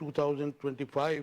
2025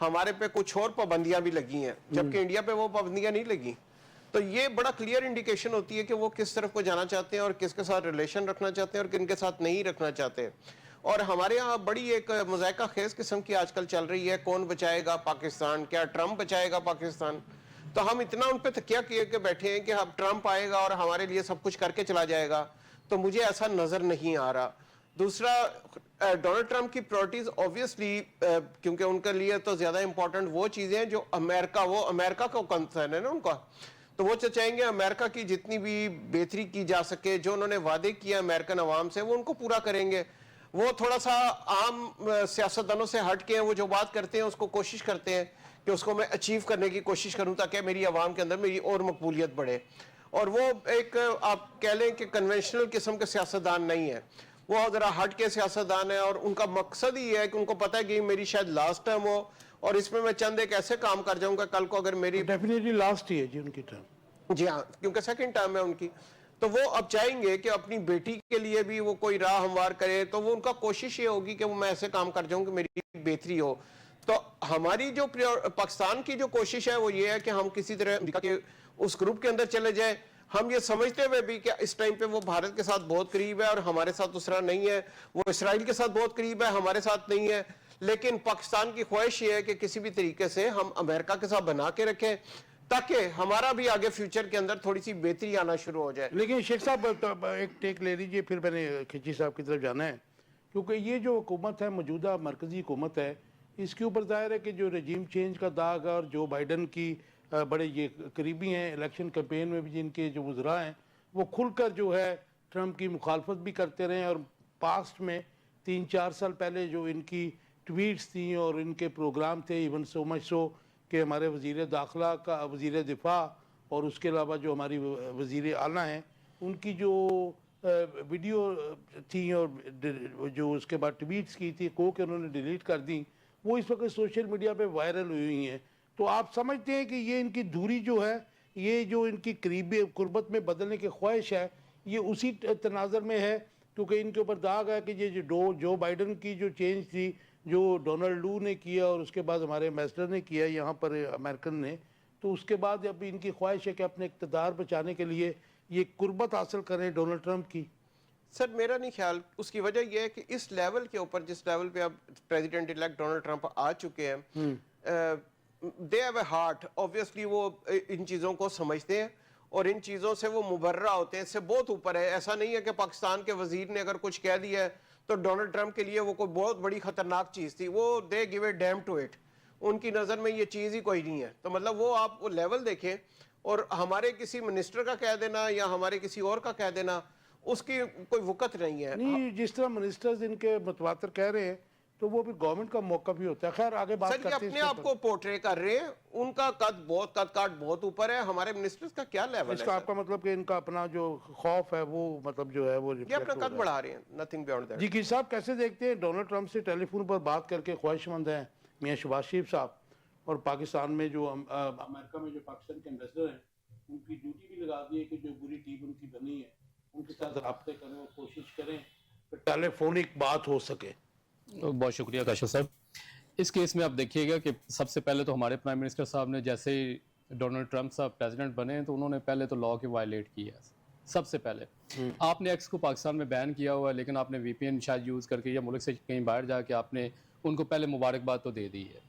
ہمارے پہ کچھ اور پابندیاں بھی لگی ہیں جبکہ انڈیا پہ وہ پابندیاں نہیں لگی. تو یہ بڑا کلیئر انڈیکیشن ہوتی ہے کہ وہ کس طرف کو جانا چاہتے ہیں اور کس کے ساتھ ریلیشن رکھنا چاہتے ہیں اور کن کے ساتھ نہیں رکھنا چاہتے. اور ہمارے ہاں بڑی ایک مذائقہ خیز قسم کی آج کل چل رہی ہے, کون بچائے گا پاکستان, کیا ٹرمپ بچائے گا پاکستان. تو ہم اتنا ان پہ تکیہ کیے کہ بیٹھے ہیں کہ اب ٹرمپ آئے گا اور ہمارے لیے سب کچھ کر کے چلا جائے گا, تو مجھے ایسا نظر نہیں آ رہا. دوسرا, ڈونلڈ ٹرمپ کی پرائرٹیز اوبویسلی کیونکہ ان کے لیے تو زیادہ امپورٹنٹ وہ چیزیں ہیں جو امریکہ کو کنسرن ہے نا ان کا, تو وہ چاہیں گے امریکہ کی جتنی بھی بہتری کی جا سکے, جو انہوں نے وعدے کیا امریکن عوام سے وہ ان کو پورا کریں گے. وہ تھوڑا سا عام سیاستدانوں سے ہٹ کے وہ جو بات کرتے ہیں اس کو کوشش کرتے ہیں کہ اس کو میں اچیو کرنے کی کوشش کروں تاکہ میری عوام کے اندر میری اور مقبولیت بڑھے. اور وہ ایک آپ کہہ لیں کہ کنونشنل قسم کے سیاستدان نہیں ہیں, وہ ذرا ہٹ کے سیاستدان ہیں, اور ان کا مقصد ہی ہے کہ ان کو پتہ ہے کہ میری شاید لاسٹ ٹرم ہو اور اس میں چند ایک ایسے کام کر جاؤں گا کل کو اگر میری ڈیفینیٹلی لاسٹ ہی ہے جی ان کی ٹرم. جی ہاں, کیونکہ سیکنڈ ٹرم ہے ان کی. تو وہ اب چاہیں گے کہ اپنی بیٹی کے لیے بھی وہ کوئی راہ ہموار کرے, تو وہ ان کا کوشش یہ ہوگی کہ وہ میں ایسے کام کر جاؤں کہ میری بہتری ہو. تو ہماری جو پاکستان کی جو کوشش ہے وہ یہ ہے کہ ہم کسی طرح امریکہ کے اس گروپ کے اندر چلے جائیں. ہم یہ سمجھتے ہوئے بھی کہ اس ٹائم پہ وہ بھارت کے ساتھ بہت قریب ہے اور ہمارے ساتھ اس طرح نہیں ہے, وہ اسرائیل کے ساتھ بہت قریب ہے ہمارے ساتھ نہیں ہے, لیکن پاکستان کی خواہش یہ ہے کہ کسی بھی طریقے سے ہم امریکہ کے ساتھ بنا کے رکھیں تاکہ ہمارا بھی آگے فیوچر کے اندر تھوڑی سی بہتری آنا شروع ہو جائے. لیکن شیخ صاحب ایک ٹیک لے لیجئے, پھر میں نے کھچی صاحب کی طرف جانا ہے, کیونکہ یہ جو حکومت ہے موجودہ مرکزی حکومت ہے, اس کے اوپر ظاہر ہے کہ جو رجیم چینج کا داغ اور جو بائیڈن کی بڑے یہ قریبی ہیں الیکشن کیمپین میں بھی جن کے جو وزراء ہیں وہ کھل کر جو ہے ٹرمپ کی مخالفت بھی کرتے رہے, اور پاسٹ میں 3-4 سال پہلے جو ان کی ٹویٹس تھیں اور ان کے پروگرام تھے, ایون سو مچ سو کہ ہمارے وزیر داخلہ کا, وزیر دفاع اور اس کے علاوہ جو ہماری وزیر اعلیٰ ہیں ان کی جو ویڈیو تھیں اور جو اس کے بعد ٹویٹس کی تھی کہ انہوں نے ڈیلیٹ کر دیں, وہ اس وقت سوشل میڈیا پہ وائرل ہوئی ہیں. تو آپ سمجھتے ہیں کہ یہ ان کی دوری جو ہے, یہ جو ان کی قریبی قربت میں بدلنے کی خواہش ہے, یہ اسی تناظر میں ہے کیونکہ ان کے اوپر داغ ہے کہ یہ جو بائیڈن کی جو چینج تھی جو ڈونلڈ لو نے کیا اور اس کے بعد ہمارے ایمبیسڈر نے کیا یہاں پر امریکن نے, تو اس کے بعد اب ان کی خواہش ہے کہ اپنے اقتدار بچانے کے لیے یہ قربت حاصل کریں ڈونلڈ ٹرمپ کی. سر میرا نہیں خیال, اس کی وجہ یہ ہے کہ اس لیول کے اوپر جس لیول پہ اب پریزیڈنٹ الیکٹ ڈونلڈ ٹرمپ آ چکے ہیں, they have a heart, obviously وہ ان چیزوں کو سمجھتے ہیں اور ان چیزوں سے وہ مبرہ ہوتے ہیں, اس سے بہت اوپر ہے. ایسا نہیں ہے کہ پاکستان کے وزیر نے اگر کچھ کہہ دیا ہے تو ڈونلڈ ٹرمپ کے لیے وہ کوئی بہت بڑی خطرناک چیز تھی, وہ they gave a damn to it, ان کی نظر میں یہ چیز ہی کوئی نہیں ہے. تو مطلب وہ آپ وہ لیول دیکھیں, اور ہمارے کسی منسٹر کا کہہ دینا یا ہمارے کسی اور کا کہہ دینا اس کی کوئی وقت نہیں ہے. نہیں, جس طرح منسٹرز ان کے متواتر کہہ رہے ہیں تو وہ بھی گورنمنٹ کا موقع بھی ہوتا ہے. خیر آگے بات سر یہ کرتے ہیں. اپنے آپ کو پورٹرے کر رہے ہیں, ان کا قد کاٹ بہت اوپر ہے, ہمارے منسٹرز کا کیا لیول ہے؟ اس کا آپ کا مطلب کہ ان کا اپنا جو خوف ہے وہ مطلب جو ہے وہ یہ اپنا قد بڑھا رہے ہیں, نتھنگ بیونڈ دیٹ. جی کی صاحب کیسے دیکھتے ہیں ڈونلڈ ٹرمپ سے ٹیلی فون پر بات کر کے خواہش مند ہیں میاں شہباز شریف صاحب, اور پاکستان میں جو امریکہ میں جو پاکستان کے ایمبیسڈر ہیں ان کی ڈیوٹی بھی لگا دی ہے کہ جو بری ٹیم ان کی بنی ہے ان کے ساتھ رابطے کریں اور کوشش کریں کہ ٹیلی فونک بات ہو سکے. بہت شکریہ کاشف صاحب. اس کیس میں آپ دیکھیے گا کہ سب سے پہلے تو ہمارے پرائم منسٹر صاحب نے جیسے ہی ڈونلڈ ٹرمپ صاحب پریزیڈنٹ بنے تو انہوں نے پہلے تو لاء کی وائلیٹ کی ہے. سب سے پہلے آپ نے ایکس کو پاکستان میں بین کیا ہوا ہے, لیکن آپ نے وی پی این شاید یوز کر کے یا ملک سے کہیں باہر جا کے آپ نے ان کو پہلے مبارکباد تو دے دی ہے.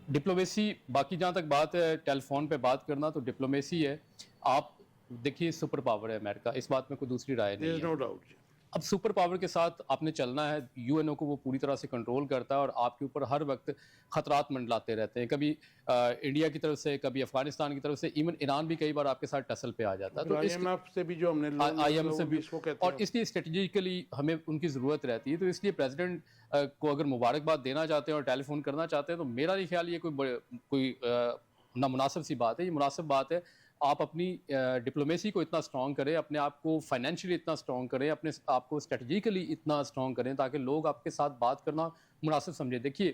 ڈپلومیسی باقی جہاں تک بات ہے ٹیلی فون پہ بات کرنا تو ڈپلومیسی ہے. آپ دیکھیے سپر پاور ہے امریکہ, اس بات میں کوئی دوسری رائے نہیں ہے. No doubt. اب سپر پاور کے ساتھ آپ نے چلنا ہے, یو این او کو وہ پوری طرح سے کنٹرول کرتا ہے اور آپ کے اوپر ہر وقت خطرات منڈلاتے رہتے ہیں, کبھی انڈیا کی طرف سے, کبھی افغانستان کی طرف سے, ایون ایران بھی کئی بار آپ کے ساتھ ٹسل پہ آ جاتا ہے. تو آئی ایم ایف سے بھی جو ہم نے آئی ایم سے بھی, اور اس لیے اسٹریٹجیکلی ہمیں ان کی ضرورت رہتی ہے. تو اس لیے پریزیڈنٹ کو اگر مبارکباد دینا چاہتے ہیں اور ٹیلی فون کرنا چاہتے ہیں تو میرا نہیں خیال یہ کوئی نامناسب سی بات ہے. یہ مناسب بات ہے. آپ اپنی ڈپلومیسی کو اتنا اسٹرانگ کریں, اپنے آپ کو فائنینشلی اتنا اسٹرانگ کریں, اپنے آپ کو اسٹریٹجیکلی اتنا اسٹرانگ کریں تاکہ لوگ آپ کے ساتھ بات کرنا مناسب سمجھیں. دیکھیے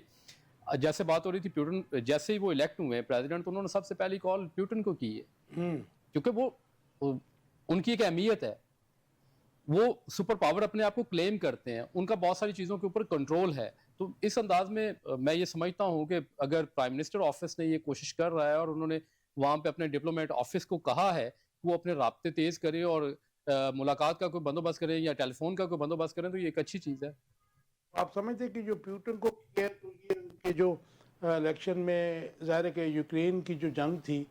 جیسے بات ہو رہی تھی پیوٹن, جیسے ہی وہ الیکٹ ہوئے پریزیڈنٹ, تو انہوں نے سب سے پہلی کال پیوٹن کو کی ہے, کیونکہ وہ ان کی ایک اہمیت ہے. وہ سپر پاور اپنے آپ کو کلیم کرتے ہیں, ان کا بہت ساری چیزوں کے اوپر کنٹرول ہے. تو اس انداز میں میں یہ سمجھتا ہوں کہ اگر پرائم منسٹر آفس نے یہ کوشش کر رہا ہے اور انہوں نے وہاں پہ اپنے ڈپلومیٹ آفس کو کہا ہے کہ وہ اپنے رابطے تیز کرے اور ملاقات کا کوئی بندوبست کریں یا ٹیلی فون کا کوئی بندوبست کریں, تو یہ ایک اچھی چیز ہے. آپ سمجھتے ہیں کہ جو پیوٹن کو کیا تو یہ ان کے جو الیکشن میں ظاہر ہے کہ یوکرین کی جو جنگ تھی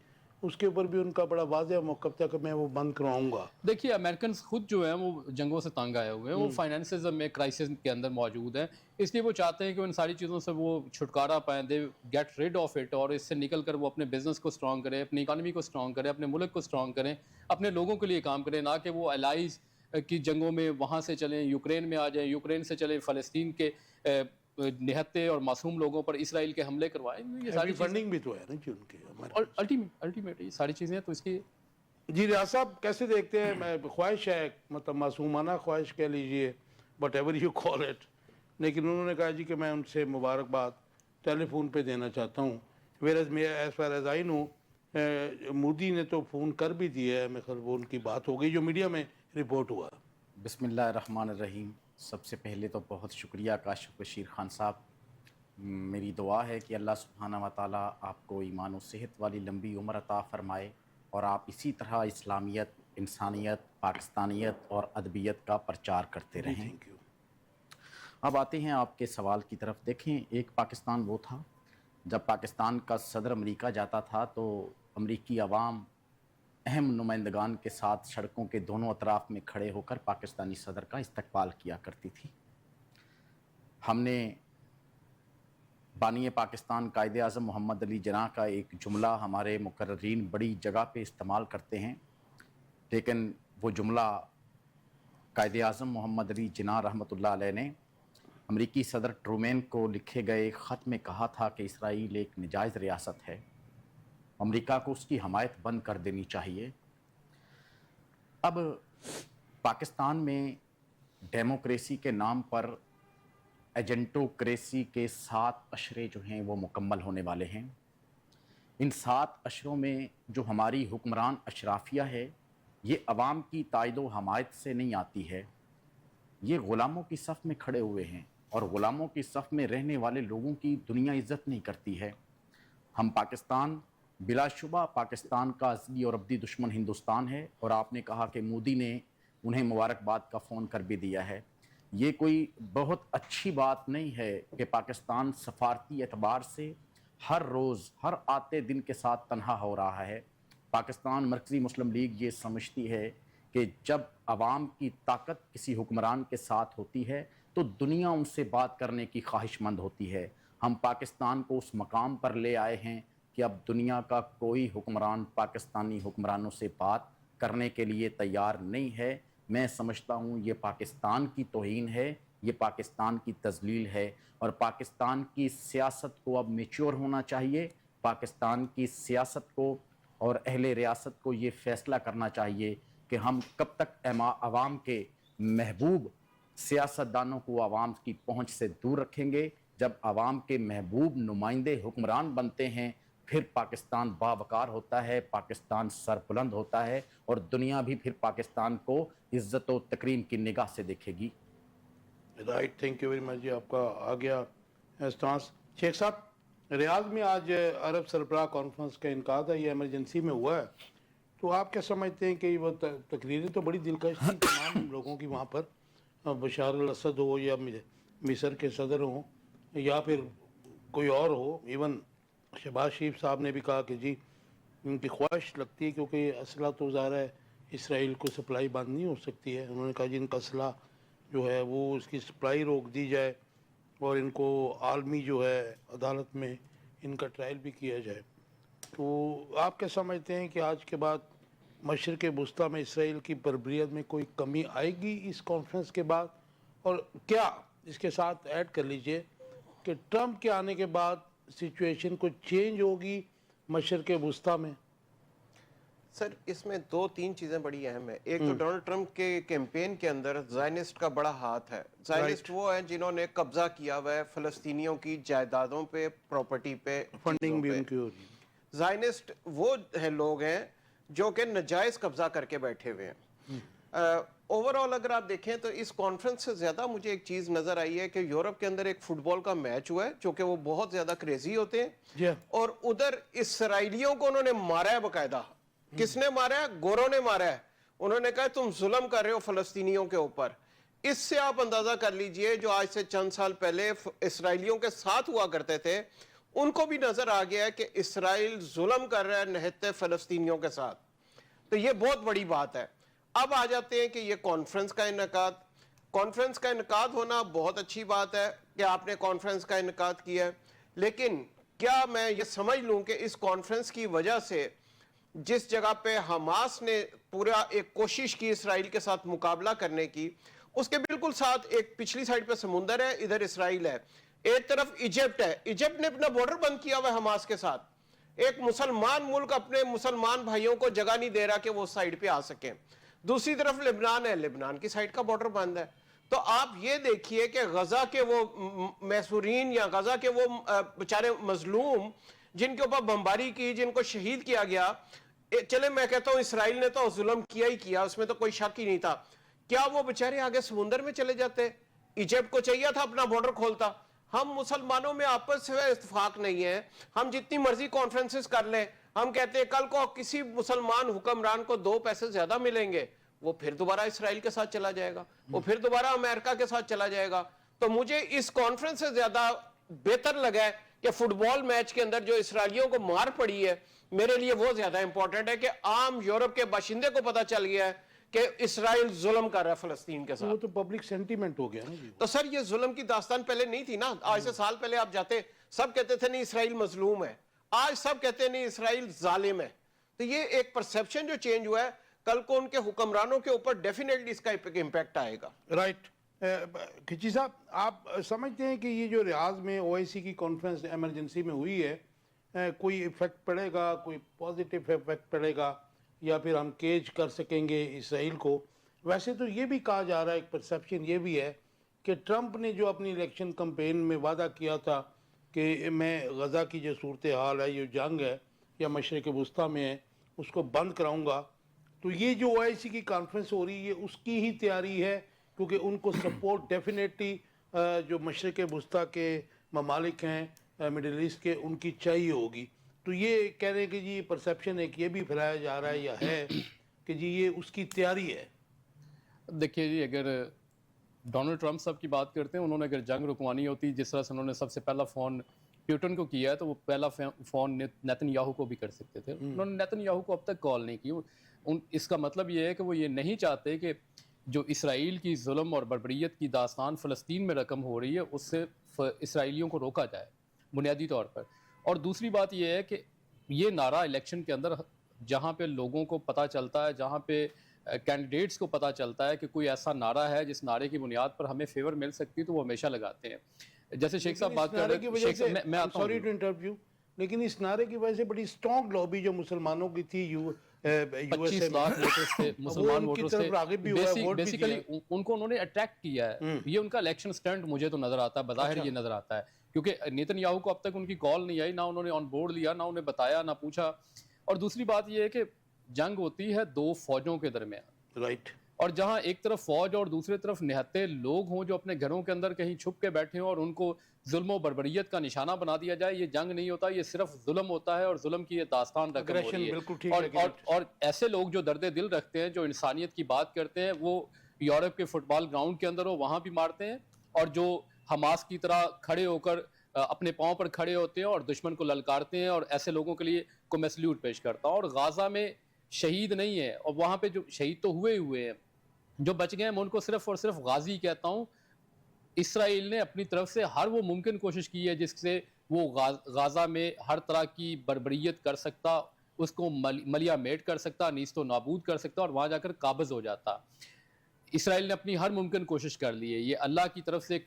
اس کے اوپر بھی ان کا بڑا واضح موقف تھا کہ میں وہ بند کرواؤں گا. دیکھیے امریکنز خود جو ہیں وہ جنگوں سے تنگ آئے ہوئے ہیں, وہ فائنینسز میں کرائسس کے اندر موجود ہیں, اس لیے وہ چاہتے ہیں کہ ان ساری چیزوں سے وہ چھٹکارا پائیں, they get rid of it, اور اس سے نکل کر وہ اپنے بزنس کو اسٹرانگ کریں, اپنی اکانومی کو اسٹرانگ کریں, اپنے ملک کو اسٹرانگ کریں, اپنے لوگوں کے لیے کام کریں, نہ کہ وہ الائز کی جنگوں میں وہاں سے چلیں یوکرین میں آ جائیں, یوکرین سے چلیں فلسطین کے نہتے اور معصوم لوگوں پر اسرائیل کے حملے کروائیں. یہ ساری فنڈنگ بھی تو ہے نا جی ان کے. الٹیمیٹ یہ ساری چیزیں تو اس کی. جی ریاض صاحب کیسے دیکھتے ہیں, میں خواہش ہے مطلب معصومانہ خواہش کہہ لیجئے what ever you call it, لیکن انہوں نے کہا جی کہ میں ان سے مبارکباد ٹیلی فون پہ دینا چاہتا ہوں, ویئرز میں ایز فار ایز آئی نو مودی نے تو فون کر بھی دیا ہے, میں خیال وہ ان کی بات ہو گئی جو میڈیا میں رپورٹ ہوا. بسم اللہ الرحمن الرحیم. سب سے پہلے تو بہت شکریہ کاشف بشیر خان صاحب. میری دعا ہے کہ اللہ سبحانہ و تعالیٰ آپ کو ایمان و صحت والی لمبی عمر عطا فرمائے اور آپ اسی طرح اسلامیت, انسانیت, پاکستانیت اور ادبیت کا پرچار کرتے رہیں. Thank you. اب آتے ہیں آپ کے سوال کی طرف. دیکھیں, ایک پاکستان وہ تھا جب پاکستان کا صدر امریکہ جاتا تھا تو امریکی عوام اہم نمائندگان کے ساتھ سڑکوں کے دونوں اطراف میں کھڑے ہو کر پاکستانی صدر کا استقبال کیا کرتی تھی. ہم نے بانی پاکستان قائد اعظم محمد علی جناح کا ایک جملہ ہمارے مقررین بڑی جگہ پہ استعمال کرتے ہیں, لیکن وہ جملہ قائد اعظم محمد علی جناح رحمۃ اللہ علیہ نے امریکی صدر ٹرومین کو لکھے گئے خط میں کہا تھا کہ اسرائیل ایک نجائز ریاست ہے, امریکہ کو اس کی حمایت بند کر دینی چاہیے. اب پاکستان میں ڈیموکریسی کے نام پر ایجنٹوکریسی کے 7 اشرے جو ہیں وہ مکمل ہونے والے ہیں. ان 7 اشروں میں جو ہماری حکمران اشرافیہ ہے یہ عوام کی تائید و حمایت سے نہیں آتی ہے, یہ غلاموں کی صف میں کھڑے ہوئے ہیں اور غلاموں کی صف میں رہنے والے لوگوں کی دنیا عزت نہیں کرتی ہے. ہم پاکستان, بلا شبہ پاکستان کا ازلی اور ابدی دشمن ہندوستان ہے, اور آپ نے کہا کہ مودی نے انہیں مبارکباد کا فون کر بھی دیا ہے. یہ کوئی بہت اچھی بات نہیں ہے کہ پاکستان سفارتی اعتبار سے ہر روز ہر آتے دن کے ساتھ تنہا ہو رہا ہے. پاکستان مرکزی مسلم لیگ یہ سمجھتی ہے کہ جب عوام کی طاقت کسی حکمران کے ساتھ ہوتی ہے تو دنیا ان سے بات کرنے کی خواہش مند ہوتی ہے. ہم پاکستان کو اس مقام پر لے آئے ہیں کہ اب دنیا کا کوئی حکمران پاکستانی حکمرانوں سے بات کرنے کے لیے تیار نہیں ہے. میں سمجھتا ہوں یہ پاکستان کی توہین ہے, یہ پاکستان کی تذلیل ہے, اور پاکستان کی سیاست کو اب میچور ہونا چاہیے. پاکستان کی سیاست کو اور اہل ریاست کو یہ فیصلہ کرنا چاہیے کہ ہم کب تک عوام کے محبوب سیاستدانوں کو عوام کی پہنچ سے دور رکھیں گے. جب عوام کے محبوب نمائندے حکمران بنتے ہیں پھر پاکستان باوقار ہوتا ہے, پاکستان سربلند ہوتا ہے, اور دنیا بھی پھر پاکستان کو عزت و تکریم کی نگاہ سے دیکھے گی. Right, thank you very much جی. آپ کا آ گیا اسٹانس. شیخ صاحب, ریاض میں آج عرب سربراہ کانفرنس کا انعقاد ہے, یہ ایمرجنسی میں ہوا ہے, تو آپ کیا سمجھتے ہیں کہ وہ تقریریں تو بڑی دلکش تھیں تمام لوگوں کی وہاں پر, بشار الاسد ہو یا مصر کے صدر ہوں یا پھر کوئی اور ہو, ایون شہباز شریف صاحب نے بھی کہا کہ جی ان کی خواہش لگتی ہے کیونکہ اسلحہ تو ظاہر ہے اسرائیل کو سپلائی بند نہیں ہو سکتی ہے. انہوں نے کہا جی ان کا اسلحہ جو ہے وہ اس کی سپلائی روک دی جائے اور ان کو عالمی جو ہے عدالت میں ان کا ٹرائل بھی کیا جائے. تو آپ کیا سمجھتے ہیں کہ آج کے بعد مشرق وسطیٰ میں اسرائیل کی بربریت میں کوئی کمی آئے گی اس کانفرنس کے بعد؟ اور کیا اس کے ساتھ ایڈ کر لیجئے کہ ٹرمپ کے آنے کے بعد سچویشن کو چینج ہوگی مشرق وسطیٰ میں؟ سر اس میں 2-3 چیزیں بڑی اہم ہیں. ایک تو ڈونلڈ ٹرمپ کے کیمپین کے اندر زائنسٹ کا بڑا ہاتھ ہے. زائنسٹ وہ ہیں جنہوں نے قبضہ کیا ہوا ہے فلسطینیوں کی جائیدادوں پہ, پراپرٹی پہ, فنڈنگ بھی ان کی ہو رہی ہے. زائنسٹ وہ لوگ ہیں جو کہ نجائز قبضہ کر کے بیٹھے ہوئے ہیں. اوور آل اگر آپ دیکھیں تو اس کانفرنس سے زیادہ مجھے ایک چیز نظر آئی ہے کہ یورپ کے اندر ایک فٹ بال کا میچ ہوا ہے جو کہ وہ بہت زیادہ کریزی ہوتے ہیں جی اور ادھر اسرائیلیوں کو انہوں نے مارا ہے باقاعدہ. کس نے مارا ہے؟ گوروں نے مارا ہے. انہوں نے کہا تم ظلم کر رہے ہو فلسطینیوں کے اوپر. اس سے آپ اندازہ کر لیجئے جو آج سے چند سال پہلے اسرائیلیوں کے ساتھ ہوا کرتے تھے ان کو بھی نظر آ گیا ہے کہ اسرائیل ظلم کر رہا ہے نہتے فلسطینیوں کے ساتھ. تو یہ بہت بڑی بات ہے. اب آ جاتے ہیں کہ یہ کانفرنس کا انعقاد ہونا بہت اچھی بات ہے کہ آپ نے کانفرنس کا انعقاد کیا ہے, لیکن کیا میں یہ سمجھ لوں کہ اس کانفرنس کی وجہ سے جس جگہ پہ حماس نے پورا ایک کوشش کی اسرائیل کے ساتھ مقابلہ کرنے کی, اس کے بالکل ساتھ ایک پچھلی سائڈ پہ سمندر ہے, ادھر اسرائیل ہے, ایک طرف ایجپٹ ہے, ایجپٹ نے اپنا بارڈر بند کیا ہوا ہے حماس کے ساتھ, ایک مسلمان ملک اپنے مسلمان بھائیوں کو جگہ نہیں دے رہا کہ وہ اس سائڈ پہ آ سکیں, دوسری طرف لبنان ہے, لبنان کی سائڈ کا بارڈر بند ہے. تو آپ یہ دیکھیے کہ غزہ کے وہ محصورین یا غزہ کے وہ بیچارے مظلوم جن کے اوپر بمباری کی, جن کو شہید کیا گیا, چلے میں کہتا ہوں اسرائیل نے تو ظلم کیا ہی کیا, اس میں تو کوئی شک ہی نہیں تھا, کیا وہ بیچارے آگے سمندر میں چلے جاتے؟ ایجپٹ کو چاہیے تھا اپنا بارڈر کھولتا. ہم مسلمانوں میں آپس سے اتفاق نہیں ہے, ہم جتنی مرضی کانفرنسز کر لیں, ہم کہتے ہیں کل کو کسی مسلمان حکمران کو 2 پیسے زیادہ ملیں گے, وہ پھر دوبارہ اسرائیل کے ساتھ چلا جائے گا, وہ پھر دوبارہ امریکہ کے ساتھ چلا جائے گا. تو مجھے اس کانفرنس سے زیادہ بہتر لگا ہے کہ فٹ بال میچ کے اندر جو اسرائیلیوں کو مار پڑی ہے, میرے لیے وہ زیادہ امپورٹنٹ ہے کہ عام یورپ کے باشندے کو پتا چل گیا ہے کہ اسرائیل ظلم کر رہا ہے فلسطین کے ساتھ. وہ تو پبلک سینٹیمنٹ ہو گیا نا جی. تو سر یہ ظلم کی داستان پہلے نہیں تھی نا, آج سے سال پہلے آپ جاتے سب کہتے تھے نہیں اسرائیل مظلوم ہے, آج سب کہتے ہیں نہیں اسرائیل ظالم ہے. تو یہ ایک پرسیپشن جو چینج ہوا ہے, کل کو ان کے حکمرانوں کے اوپر ڈیفینیٹلی اس کا امپیکٹ آئے گا. رائٹ. کھچی صاحب, آپ سمجھتے ہیں کہ یہ جو ریاض میں او آئی سی کی کانفرنس ایمرجنسی میں ہوئی ہے, کوئی ایفیکٹ پڑے گا, کوئی پازیٹیو ایفیکٹ پڑے گا, یا پھر ہم کیج کر سکیں گے اسرائیل کو؟ ویسے تو یہ بھی کہا جا رہا ہے, ایک پرسیپشن یہ بھی ہے کہ ٹرمپ نے جو اپنی الیکشن کمپین میں وعدہ کیا تھا کہ میں غزہ کی جو صورتحال ہے, یہ جنگ ہے یا مشرق وسطیٰ میں ہے, اس کو بند کراؤں گا. تو یہ جو او آئی سی کی کانفرنس ہو رہی ہے اس کی ہی تیاری ہے, کیونکہ ان کو سپورٹ ڈیفینیٹلی جو مشرق وسطیٰ کے ممالک ہیں مڈل ایسٹ کے, ان کی چاہیے ہوگی. تو یہ کہہ رہے ہیں کہ جی پرسیپشن ایک یہ بھی پھیلایا جا رہا ہے یا ہے کہ جی یہ اس کی تیاری ہے. دیکھیے جی, اگر ڈونلڈ ٹرمپ صاحب کی بات کرتے ہیں, انہوں نے اگر جنگ رکوانی ہوتی جس طرح سے انہوں نے سب سے پہلا فون پیوٹن کو کیا ہے, تو وہ پہلا فون نیتن یاہو کو بھی کر سکتے تھے. انہوں نے نیتن یاہو کو اب تک کال نہیں کی. اس کا مطلب یہ ہے کہ وہ یہ نہیں چاہتے کہ جو اسرائیل کی ظلم اور بربریت کی داستان فلسطین میں رقم ہو رہی ہے اس سے اسرائیلیوں کو روکا جائے بنیادی طور پر. اور دوسری بات یہ ہے کہ یہ نعرہ الیکشن کے اندر جہاں پہ لوگوں کو پتہ چلتا ہے, جہاں پہ کینڈیڈیٹس کو پتہ چلتا ہے کہ کوئی ایسا نعرہ ہے جس نعرے کی بنیاد پر ہمیں فیور مل سکتی ہے, تو وہ ہمیشہ لگاتے ہیں. جیسے شیخ صاحب بات کر رہے ہیں, میں آتا ہوں, سوری ٹو انٹرپٹ یو, لیکن اس نعرے کی وجہ سے بڑی اسٹرانگ لابی جو مسلمانوں کی تھی 25 لاکھ ووٹرز تھے, مسلمان ووٹرز تھے, بیسیکلی ان کو انہوں نے اٹریکٹ کیا ہے. یہ ان کا الیکشن سٹنٹ مجھے تو نظر آتا ہے, بظاہر یہ نظر آتا ہے, کیونکہ نیتن یاہو کو اب تک ان کی کال نہیں آئی, نہ انہوں نے آن بورڈ لیا, نہ انہیں بتایا, نہ پوچھا. اور دوسری بات یہ ہے کہ جنگ ہوتی ہے 2 فوجوں کے درمیان, رائٹ, اور جہاں ایک طرف فوج اور دوسری طرف نہتے لوگ ہوں جو اپنے گھروں کے اندر کہیں چھپ کے بیٹھے ہوں اور ان کو ظلم و بربریت کا نشانہ بنا دیا جائے, یہ جنگ نہیں ہوتا, یہ صرف ظلم ہوتا ہے, اور ظلم کی یہ داستان رقم ہو رہی ہے. اور ایسے لوگ جو درد دل رکھتے ہیں, جو انسانیت کی بات کرتے ہیں, وہ یورپ کے فٹ بال گراؤنڈ کے اندر ہو وہاں بھی مارتے ہیں, اور جو حماس کی طرح کھڑے ہو کر اپنے پاؤں پر کھڑے ہوتے ہیں اور دشمن کو للکارتے ہیں, اور ایسے لوگوں کے لیے کو میں سلیوٹ پیش کرتا ہوں. اور غازہ میں شہید نہیں ہے, اور وہاں پہ جو شہید تو ہوئے ہیں, جو بچ گئے ہیں میں ان کو صرف اور صرف غازی کہتا ہوں. اسرائیل نے اپنی طرف سے ہر وہ ممکن کوشش کی ہے جس سے وہ غازہ میں ہر طرح کی بربریت کر سکتا, اس کو ملیا میٹ کر سکتا, نیست و نابود کر سکتا, اور وہاں جا کر قابض ہو جاتا. اسرائیل نے اپنی ہر ممکن کوشش کر لی ہے. یہ اللہ کی طرف سے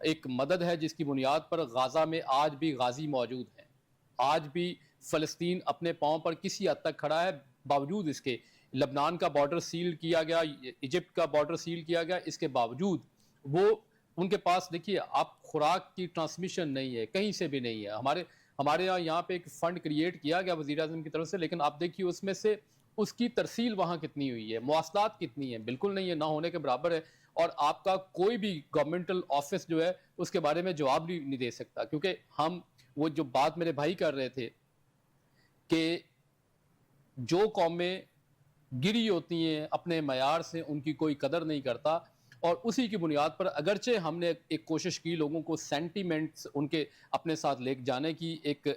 ایک مدد ہے جس کی بنیاد پر غازہ میں آج بھی غازی موجود ہیں. آج بھی فلسطین اپنے پاؤں پر کسی حد تک کھڑا ہے, باوجود اس کے لبنان کا بارڈر سیل کیا گیا, ایجپٹ کا بارڈر سیل کیا گیا, اس کے باوجود وہ ان کے پاس دیکھیے آپ خوراک کی ٹرانسمیشن نہیں ہے, کہیں سے بھی نہیں ہے. ہمارے یہاں پہ ایک فنڈ کریٹ کیا گیا وزیر اعظم کی طرف سے, لیکن آپ دیکھیے اس میں سے اس کی ترسیل وہاں کتنی ہوئی ہے, مواصلات کتنی ہیں, بالکل نہیں ہے, نہ ہونے کے برابر ہے. اور آپ کا کوئی بھی گورنمنٹل آفس جو ہے اس کے بارے میں جواب نہیں دے سکتا, کیونکہ ہم وہ جو بات میرے بھائی کر رہے تھے کہ جو قومیں گری ہوتی ہیں اپنے معیار سے, ان کی کوئی قدر نہیں کرتا, اور اسی کی بنیاد پر اگرچہ ہم نے ایک کوشش کی لوگوں کو سینٹیمنٹس ان کے اپنے ساتھ لے جانے کی, ایک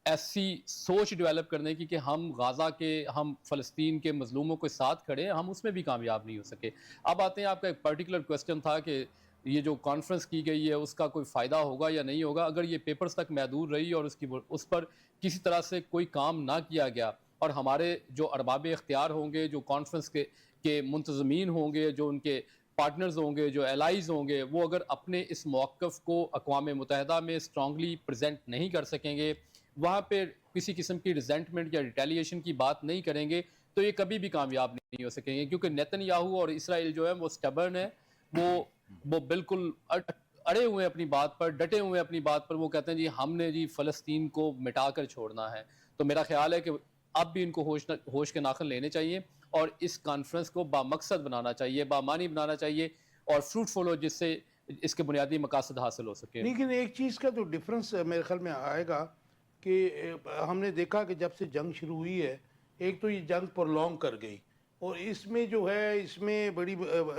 ایسی سوچ ڈیولپ کرنے کی کہ ہم غازہ کے, ہم فلسطین کے مظلوموں کے ساتھ کھڑے ہیں, ہم اس میں بھی کامیاب نہیں ہو سکے. اب آتے ہیں, آپ کا ایک پرٹیکولر کویسچن تھا کہ یہ جو کانفرنس کی گئی ہے اس کا کوئی فائدہ ہوگا یا نہیں ہوگا. اگر یہ پیپرز تک محدود رہی اور اس پر کسی طرح سے کوئی کام نہ کیا گیا, اور ہمارے جو ارباب اختیار ہوں گے, جو کانفرنس کے منتظمین ہوں گے, جو ان کے پارٹنرز ہوں گے, جو الائز ہوں گے, وہ اگر اپنے اس موقف کو اقوام متحدہ میں اسٹرانگلی پریزنٹ نہیں کر سکیں گے, وہاں پہ کسی قسم کی ریزنٹمنٹ یا ریٹیلیشن کی بات نہیں کریں گے, تو یہ کبھی بھی کامیاب نہیں ہو سکیں گے. کیونکہ نیتن یاہو اور اسرائیل جو ہے وہ سٹبرن ہے, وہ بالکل اڑے ہوئے اپنی بات پر, ڈٹے ہوئے اپنی بات پر. وہ کہتے ہیں جی ہم نے جی فلسطین کو مٹا کر چھوڑنا ہے. تو میرا خیال ہے کہ اب بھی ان کو ہوش کے ناخن لینے چاہیے اور اس کانفرنس کو بامقصد بنانا چاہیے, بامانی بنانا چاہیے اور فروٹفل ہو, جس سے اس کے بنیادی مقاصد حاصل ہو سکے. لیکن ایک چیز کا تو ڈفرنس میرے خیال میں آئے گا کہ ہم نے دیکھا کہ جب سے جنگ شروع ہوئی ہے, ایک تو یہ جنگ پرلونگ کر گئی, اور اس میں جو ہے اس میں بڑی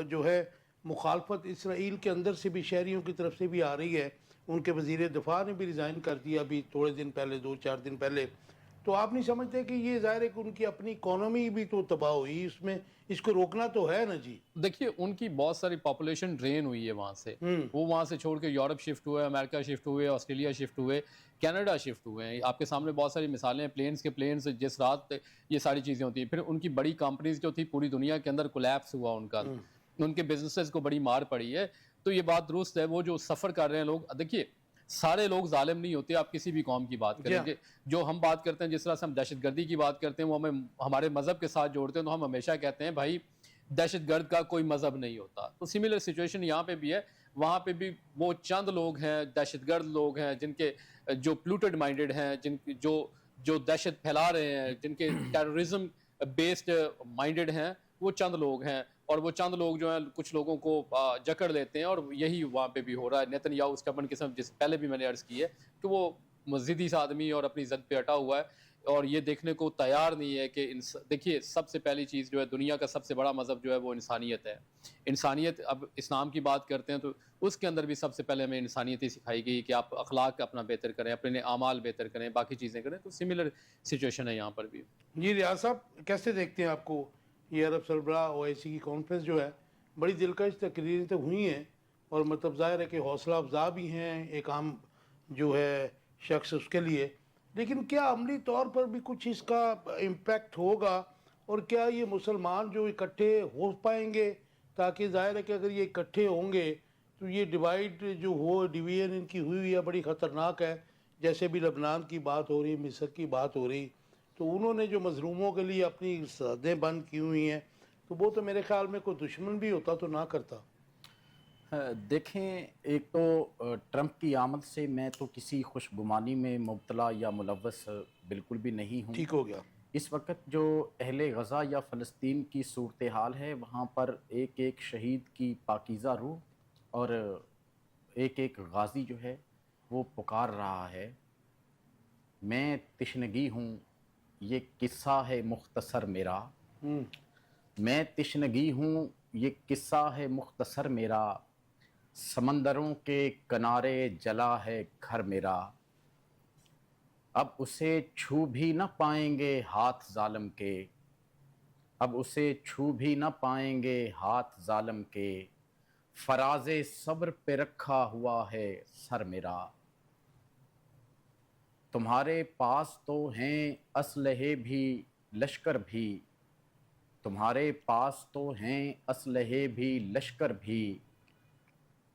جو ہے مخالفت اسرائیل کے اندر سے بھی, شہریوں کی طرف سے بھی آ رہی ہے. ان کے وزیر دفاع نے بھی ریزائن کر دیا ابھی تھوڑے دن پہلے, 2-4 دن پہلے. تو آپ نہیں سمجھتے کہ یہ ظاہر ہے کہ ان کی اپنی اکانومی بھی تو تباہ ہوئی, اس میں اس کو روکنا تو ہے نا جی. دیکھیے ان کی بہت ساری پاپولیشن ڈرین ہوئی ہے وہاں سے, وہ وہاں سے چھوڑ کے یورپ شفٹ ہوئے, امریکہ شفٹ ہوئے, آسٹریلیا شفٹ ہوئے, کینیڈا شفٹ ہوئے ہیں. آپ کے سامنے بہت ساری مثالیں ہیں, پلینز جس رات یہ ساری چیزیں ہوتی ہیں. پھر ان کی بڑی کمپنیز جو تھی پوری دنیا کے اندر کولیپس ہوا ان کا, ان کے بزنسز کو بڑی مار پڑی ہے. تو یہ بات درست ہے, وہ جو سفر کر رہے ہیں لوگ, دیکھیے سارے لوگ ظالم نہیں ہوتے. آپ کسی بھی قوم کی بات کریں گے, جو ہم بات کرتے ہیں, جس طرح سے ہم دہشت گردی کی بات کرتے ہیں, وہ ہمیں ہمارے مذہب کے ساتھ جوڑتے ہیں, تو ہم ہمیشہ کہتے ہیں بھائی دہشت گرد کا کوئی مذہب نہیں ہوتا. تو سملر سچویشن یہاں پہ بھی ہے. وہاں پہ بھی وہ چند لوگ ہیں, دہشت گرد لوگ ہیں, جن کے جو پلوٹڈ مائنڈڈ ہیں, جو دہشت پھیلا رہے ہیں, جن کے ٹیررزم بیسڈ مائنڈڈ ہیں, وہ چند لوگ ہیں. اور وہ چند لوگ جو ہیں کچھ لوگوں کو جکڑ لیتے ہیں, اور یہی وہاں پہ بھی ہو رہا ہے. نیتن یاہو اسٹبرن قسم, جس پہلے بھی میں نے عرض کی ہے کہ وہ ضدی سا آدمی اور اپنی ضد پہ اٹا ہوا ہے, اور یہ دیکھنے کو تیار نہیں ہے کہ دیکھیے سب سے پہلی چیز جو ہے, دنیا کا سب سے بڑا مذہب جو ہے وہ انسانیت ہے. انسانیت, اب اسلام کی بات کرتے ہیں تو اس کے اندر بھی سب سے پہلے ہمیں انسانیت ہی سکھائی گئی کہ آپ اخلاق اپنا بہتر کریں, اپنے اعمال بہتر کریں, باقی چیزیں کریں. تو سملر سچویشن ہے یہاں پر بھی. جی ریاض صاحب کیسے دیکھتے ہیں آپ کو یہ عرب سربراہ OIC کی کانفرنس جو ہے, بڑی دلکش تقریریں تو ہوئی ہیں, اور مطلب ظاہر ہے کہ حوصلہ افزا بھی ہیں ایک عام جو ہے شخص اس کے لیے, لیکن کیا عملی طور پر بھی کچھ اس کا امپیکٹ ہوگا, اور کیا یہ مسلمان جو اکٹھے ہو پائیں گے؟ تاکہ ظاہر ہے کہ اگر یہ اکٹھے ہوں گے تو یہ ڈیوائیڈ جو ڈویژن ان کی ہوئی ہے بڑی خطرناک ہے. جیسے بھی لبنان کی بات ہو رہی, مصر کی بات ہو رہی, تو انہوں نے جو مظلوموں کے لیے اپنی سرحدیں بند کی ہوئی ہیں, تو وہ تو میرے خیال میں کوئی دشمن بھی ہوتا تو نہ کرتا. دیکھیں, ایک تو ٹرمپ کی آمد سے میں تو کسی خوش گمانی میں مبتلا یا ملوث بالکل بھی نہیں ہوں. ٹھیک ہو گیا. اس وقت جو اہل غزہ یا فلسطین کی صورتحال ہے, وہاں پر ایک ایک شہید کی پاکیزہ روح اور ایک ایک غازی جو ہے وہ پکار رہا ہے, میں تشنگی ہوں یہ قصہ ہے مختصر میرا, میں تشنگی ہوں یہ قصہ ہے مختصر میرا, سمندروں کے کنارے جلا ہے گھر میرا, اب اسے چھو بھی نہ پائیں گے ہاتھ ظالم کے, اب اسے چھو بھی نہ پائیں گے ہاتھ ظالم کے, فراز صبر پہ رکھا ہوا ہے سر میرا. تمہارے پاس تو ہیں اسلحے بھی لشکر بھی, تمہارے پاس تو ہیں اسلحے بھی لشکر بھی,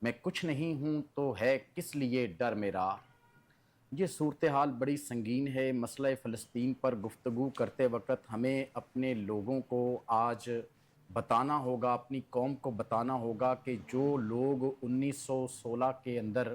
میں کچھ نہیں ہوں تو ہے کس لیے ڈر میرا. یہ صورتحال بڑی سنگین ہے. مسئلہ فلسطین پر گفتگو کرتے وقت ہمیں اپنے لوگوں کو آج بتانا ہوگا, اپنی قوم کو بتانا ہوگا کہ جو لوگ 1916 کے اندر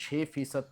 6%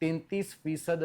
33%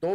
2